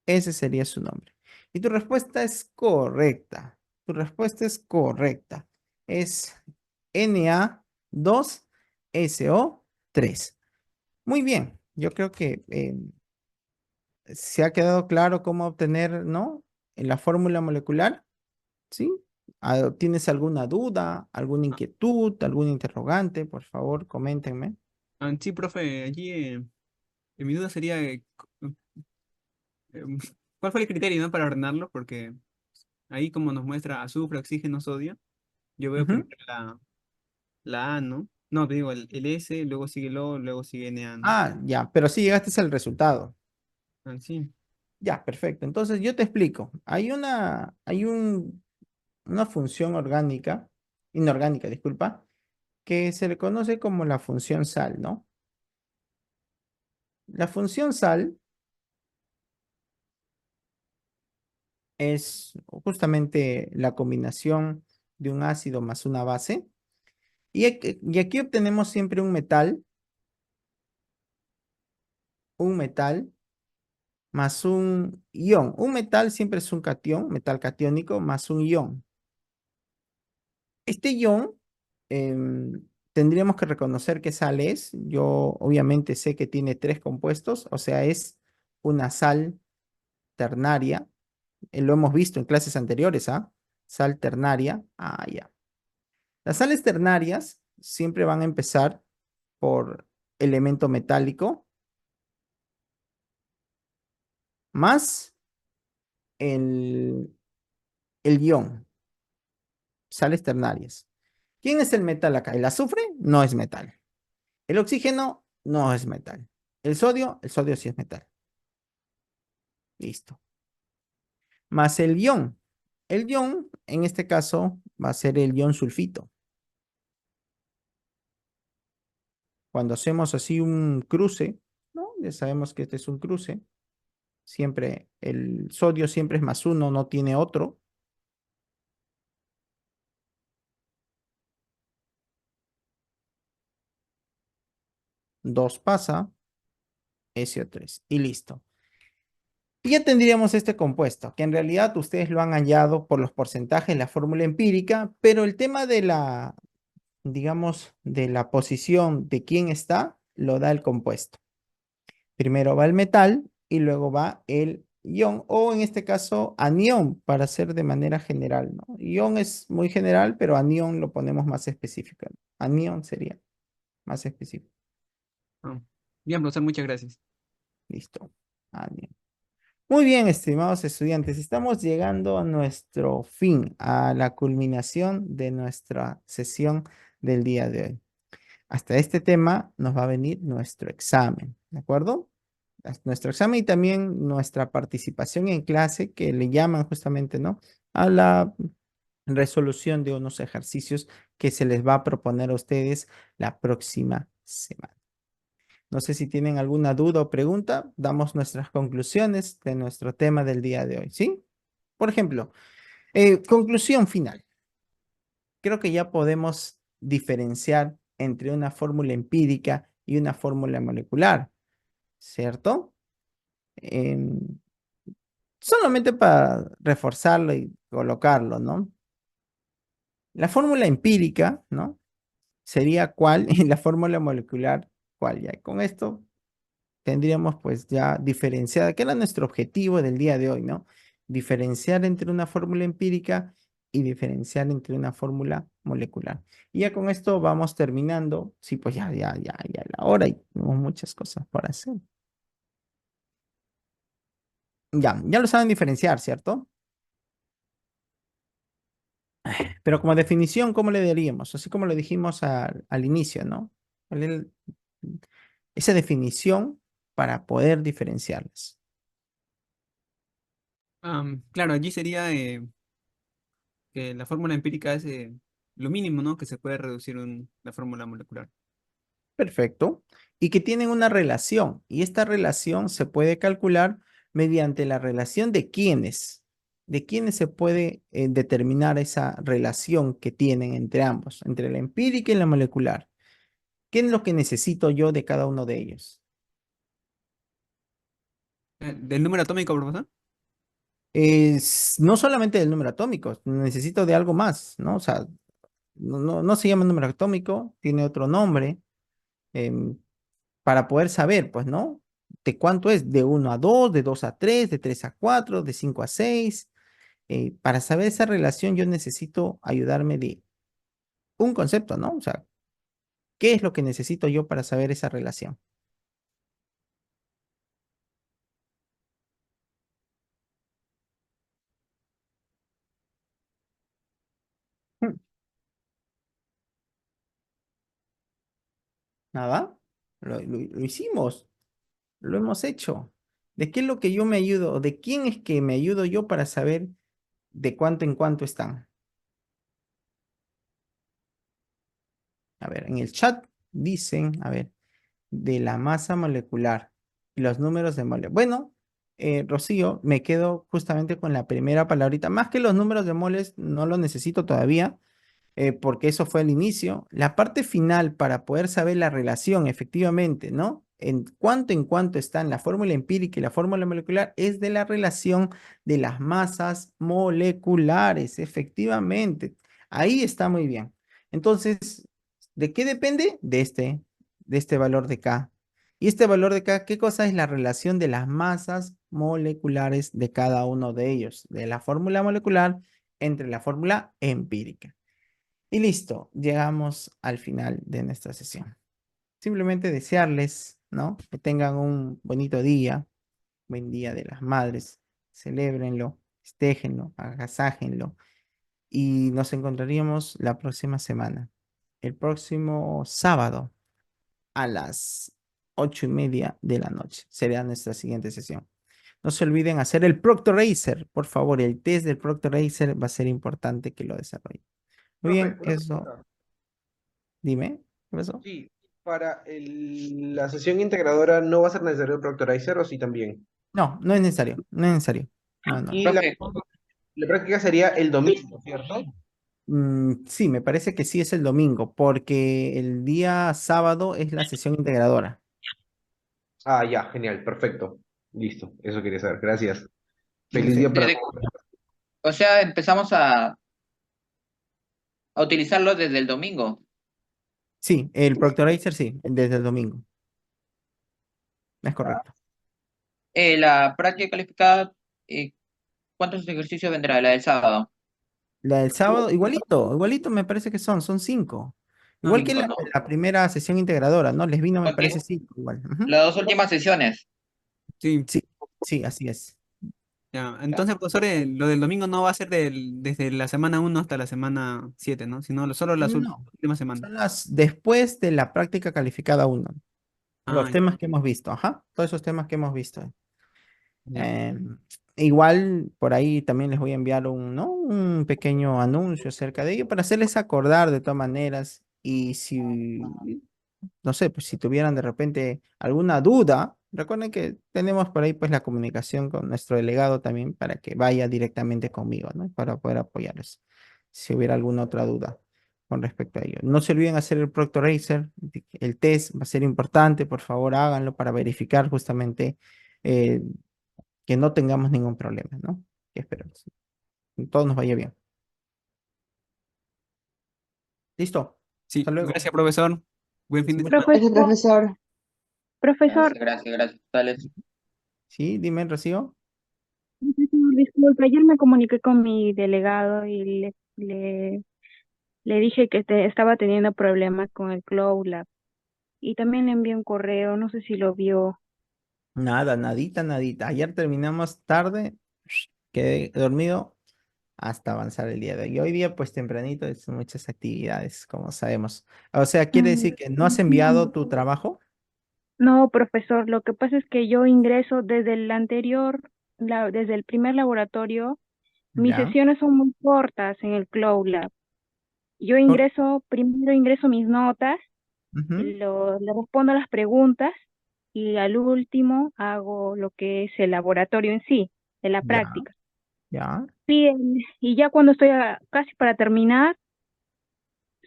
Ese sería su nombre. Y tu respuesta es correcta. Tu respuesta es correcta. Es Na2SO3. Muy bien. Yo creo que se ha quedado claro cómo obtener, ¿no? En la fórmula molecular, ¿sí? ¿Tienes alguna duda, alguna inquietud, alguna interrogante? Por favor, coméntenme. Sí, profe, allí mi duda sería, ¿cuál fue el criterio, no, para ordenarlo? Porque ahí como nos muestra azufre, oxígeno, sodio, yo veo Ujú. primero la A, ¿no? No, te digo, el S, luego sigue el O, luego sigue Na, ¿no? Ah, ya, pero sí llegaste al resultado. Sí. Ya, perfecto. Entonces yo te explico. Una función orgánica, inorgánica, disculpa, que se le conoce como la función sal, ¿no? La función sal es justamente la combinación de un ácido más una base. Y aquí obtenemos siempre un metal más un ion. Un metal siempre es un catión, metal catiónico, más un ion. Este ion tendríamos que reconocer qué sal es. Yo obviamente sé que tiene 3 compuestos, o sea, es una sal ternaria. Lo hemos visto en clases anteriores, ¿ah? Sal ternaria. Ah, ya. Las sales ternarias siempre van a empezar por elemento metálico más el, el ion, sales ternarias. ¿Quién es el metal acá? ¿El azufre? No es metal. El oxígeno no es metal. El sodio sí es metal. Listo. Más el ion. El ion, en este caso, va a ser el ion sulfito. Cuando hacemos así un cruce, ¿no? Ya sabemos que este es un cruce. Siempre, el sodio siempre es +1, no tiene otro. Dos pasa, SO3. Y listo. Y ya tendríamos este compuesto, que en realidad ustedes lo han hallado por los porcentajes, la fórmula empírica, pero el tema de digamos, de la posición de quién está, lo da el compuesto. Primero va el metal y luego va el ion, o en este caso anión, para hacer de manera general, ¿no? Ion es muy general, pero anión lo ponemos más específico. Anión sería más específico. Ah, bien, profesor, muchas gracias. Listo. Anión. Muy bien, estimados estudiantes, estamos llegando a nuestro fin, a la culminación de nuestra sesión del día de hoy. Hasta este tema nos va a venir nuestro examen, ¿de acuerdo? Nuestro examen y también nuestra participación en clase, que le llaman justamente, ¿no? A la resolución de unos ejercicios que se les va a proponer a ustedes la próxima semana. No sé si tienen alguna duda o pregunta, damos nuestras conclusiones de nuestro tema del día de hoy, ¿sí? Por ejemplo, conclusión final. Creo que ya podemos diferenciar entre una fórmula empírica y una fórmula molecular, ¿cierto? Em, Solamente para reforzarlo y colocarlo, ¿no? La fórmula empírica, ¿no? Sería cuál y la fórmula molecular cuál. Ya con esto tendríamos pues ya diferenciada, que era nuestro objetivo del día de hoy, ¿no? Diferenciar entre una fórmula empírica y diferenciar entre una fórmula molecular. Y ya con esto vamos terminando. Sí, pues ya la hora y tenemos muchas cosas por hacer. Ya lo saben diferenciar, ¿cierto? Pero como definición, ¿cómo le daríamos? Así como lo dijimos al inicio, ¿no? ¿Cuál es esa definición para poder diferenciarlas? Claro, allí sería que la fórmula empírica es lo mínimo, ¿no? Que se puede reducir la fórmula molecular. Perfecto. Y que tienen una relación. Y esta relación se puede calcular mediante la relación de quiénes. De quiénes se puede determinar esa relación que tienen entre ambos, entre la empírica y la molecular. ¿Qué es lo que necesito yo de cada uno de ellos? ¿Del número atómico, profesor? No solamente del número atómico, necesito de algo más, ¿no? O sea, no se llama número atómico, tiene otro nombre, em, para poder saber, pues, ¿no? De cuánto es, de 1 a 2, de 2 a 3, de 3 a 4, de 5 a 6. Para saber esa relación yo necesito ayudarme de un concepto, ¿no? O sea, ¿qué es lo que necesito yo para saber esa relación? Hmm, Nada, lo hicimos, lo hemos hecho. ¿De qué es lo que yo me ayudo? ¿De quién es que me ayudo yo para saber de cuánto en cuánto están? A ver, en el chat dicen, a ver, de la masa molecular y los números de mole. Bueno, Rocío, me quedo justamente con la primera palabrita. Más que los números de moles, no lo necesito todavía, porque eso fue el inicio. La parte final para poder saber la relación efectivamente, ¿no? En cuánto están la fórmula empírica y la fórmula molecular, es de la relación de las masas moleculares, efectivamente. Ahí está muy bien. Entonces, ¿de qué depende? De este valor de K. Y este valor de K, ¿qué cosa es la relación de las masas moleculares de cada uno de ellos? De la fórmula molecular entre la fórmula empírica. Y listo, llegamos al final de nuestra sesión. Simplemente desearles, ¿no? Que tengan un bonito día, buen día de las madres, celébrenlo, festéjenlo, agasájenlo y nos encontraríamos la próxima semana, el próximo sábado a las 8:30 de la noche. Será nuestra siguiente sesión. No se olviden hacer el Proctoracer, por favor, el test del Proctoracer va a ser importante que lo desarrollen. Muy Profe, bien, una eso. pregunta. Dime, ¿qué pasó? Sí, para la sesión integradora no va a ser necesario el Proctorizer o sí también. No, no es necesario, no es necesario. No, no. Y Profe, la práctica sería el domingo, ¿cierto? Sí, me parece que sí es el domingo, porque el día sábado es la sesión integradora. Ah, ya, genial, perfecto. Listo, eso quería saber. Gracias. Feliz día Perfecto. para o sea, empezamos a utilizarlo desde el domingo. Sí, el Proctorizer sí, desde el domingo. Es correcto. La práctica calificada, ¿cuántos ejercicios vendrá? La del sábado. La del sábado, igualito me parece que son 5. Igual que Cinco, la, ¿no? la primera sesión integradora, ¿no? Les vino, me Ok. parece 5 igual. Ujú. Las dos últimas sesiones. Sí, Sí, sí, así es. Ya, entonces, profesor, lo del domingo no va a ser desde la semana 1 hasta la semana 7, ¿no? Sino solo las No, últimas semanas. son las después de la práctica calificada uno. Ah, Los temas que hemos visto, ajá, todos esos temas que hemos visto. ya. Em, Igual por ahí también les voy a enviar un, ¿no? Un pequeño anuncio acerca de ello para hacerles acordar de todas maneras. Y si, no sé, pues si tuvieran de repente alguna duda, recuerden que tenemos por ahí pues la comunicación con nuestro delegado también para que vaya directamente conmigo, ¿no? Para poder apoyarles si hubiera alguna otra duda con respecto a ello. No se olviden hacer el Proctor Racer, el test va a ser importante, por favor háganlo para verificar justamente eh, que no tengamos ningún problema, ¿no? Y esperemos. Que todo nos vaya bien. ¿Listo? Sí, Hasta luego. gracias, profesor. Buen fin de Muchas semana. Profesor, Profesor. profesor, Gracias, Tales. Sí, dime, Rocío. disculpe, ayer me comuniqué con mi delegado y le dije que estaba teniendo problemas con el Cloud Lab y también le envié un correo, no sé si lo vio. Nada, nadita, nadita. Ayer terminamos tarde, quedé dormido hasta avanzar el día de hoy. Y hoy día, pues tempranito, es muchas actividades, como sabemos. O sea, quiere Mm, decir que no has enviado tu trabajo. No, profesor, lo que pasa es que yo ingreso desde el anterior, desde el primer laboratorio, mis Ya. sesiones son muy cortas en el Cloud Lab. Yo Por- primero ingreso mis notas, Ujú. le respondo a las preguntas y al último hago lo que es el laboratorio en sí, de la Ya, práctica. ya, Sí, y ya cuando estoy casi para terminar,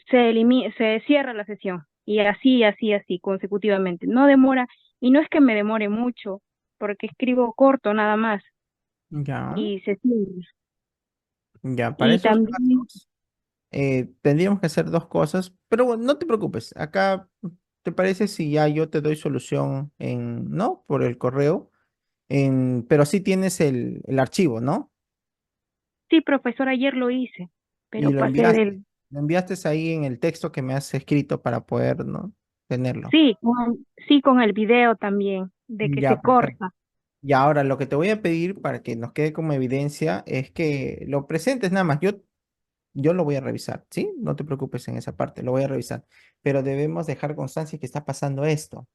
se cierra la sesión y así consecutivamente. No demora, y no es que me demore mucho, porque escribo corto nada más ya, y se cierra. ya. Para Y esos también, casos, tendríamos que hacer dos cosas, pero bueno, no te preocupes. Acá, ¿te parece si ya yo te doy solución en, ¿no? Por el correo, pero sí tienes el archivo, ¿no? sí, profesor, ayer lo hice, Y pero pasé del, lo enviaste ahí en el texto que me has escrito para poder, ¿no? Tenerlo. sí, con el video también, de que se Ya, perfecto. corta. Y ahora lo que te voy a pedir para que nos quede como evidencia es que lo presentes nada más. Yo lo voy a revisar, ¿sí? No te preocupes en esa parte, lo voy a revisar. Pero debemos dejar constancia que está pasando esto.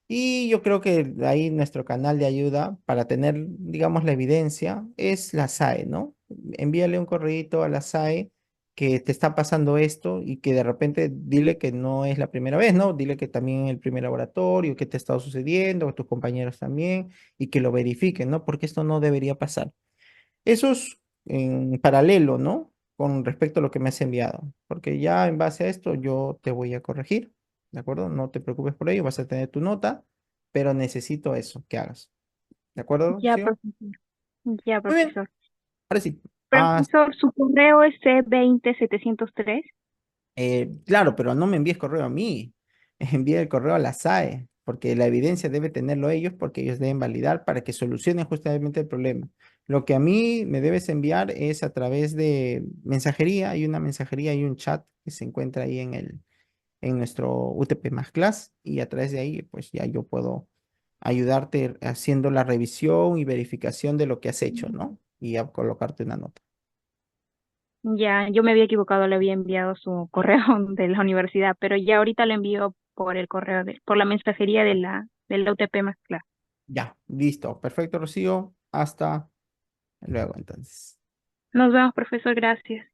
Y yo creo que ahí nuestro canal de ayuda para tener, digamos, la evidencia es la SAE, ¿no? Envíale un correíto a la SAE que te está pasando esto y que de repente dile que no es la primera vez, ¿no? Dile que también en el primer laboratorio, que te ha estado sucediendo, a tus compañeros también, y que lo verifiquen, ¿no? Porque esto no debería pasar. Eso es en paralelo, ¿no? Con respecto a lo que me has enviado, porque ya en base a esto yo te voy a corregir, ¿de acuerdo? No te preocupes por ello, vas a tener tu nota, pero necesito eso que hagas, ¿de acuerdo, Ya, Rocío? profesor, ya, Muy bien, profesor. ahora sí. Ah, Profesor, su correo es C20703. claro, pero no me envíes correo a mí, envíe el correo a la SAE, porque la evidencia debe tenerlo ellos, porque ellos deben validar para que solucionen justamente el problema. Lo que a mí me debes enviar es a través de mensajería, hay una mensajería, hay un chat que se encuentra ahí en nuestro UTP más class, y a través de ahí, pues ya yo puedo ayudarte haciendo la revisión y verificación de lo que has hecho, ¿no? Y a colocarte una nota. Ya, yo me había equivocado, le había enviado su correo de la universidad, pero ya ahorita lo envío por el correo por la mensajería de la UTP más claro. Ya, listo, perfecto, Rocío. Hasta luego, entonces. Nos vemos, profesor, gracias.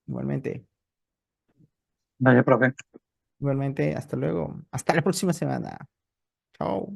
Igualmente, Vale, profe. igualmente, hasta luego. Hasta la próxima semana. Chao.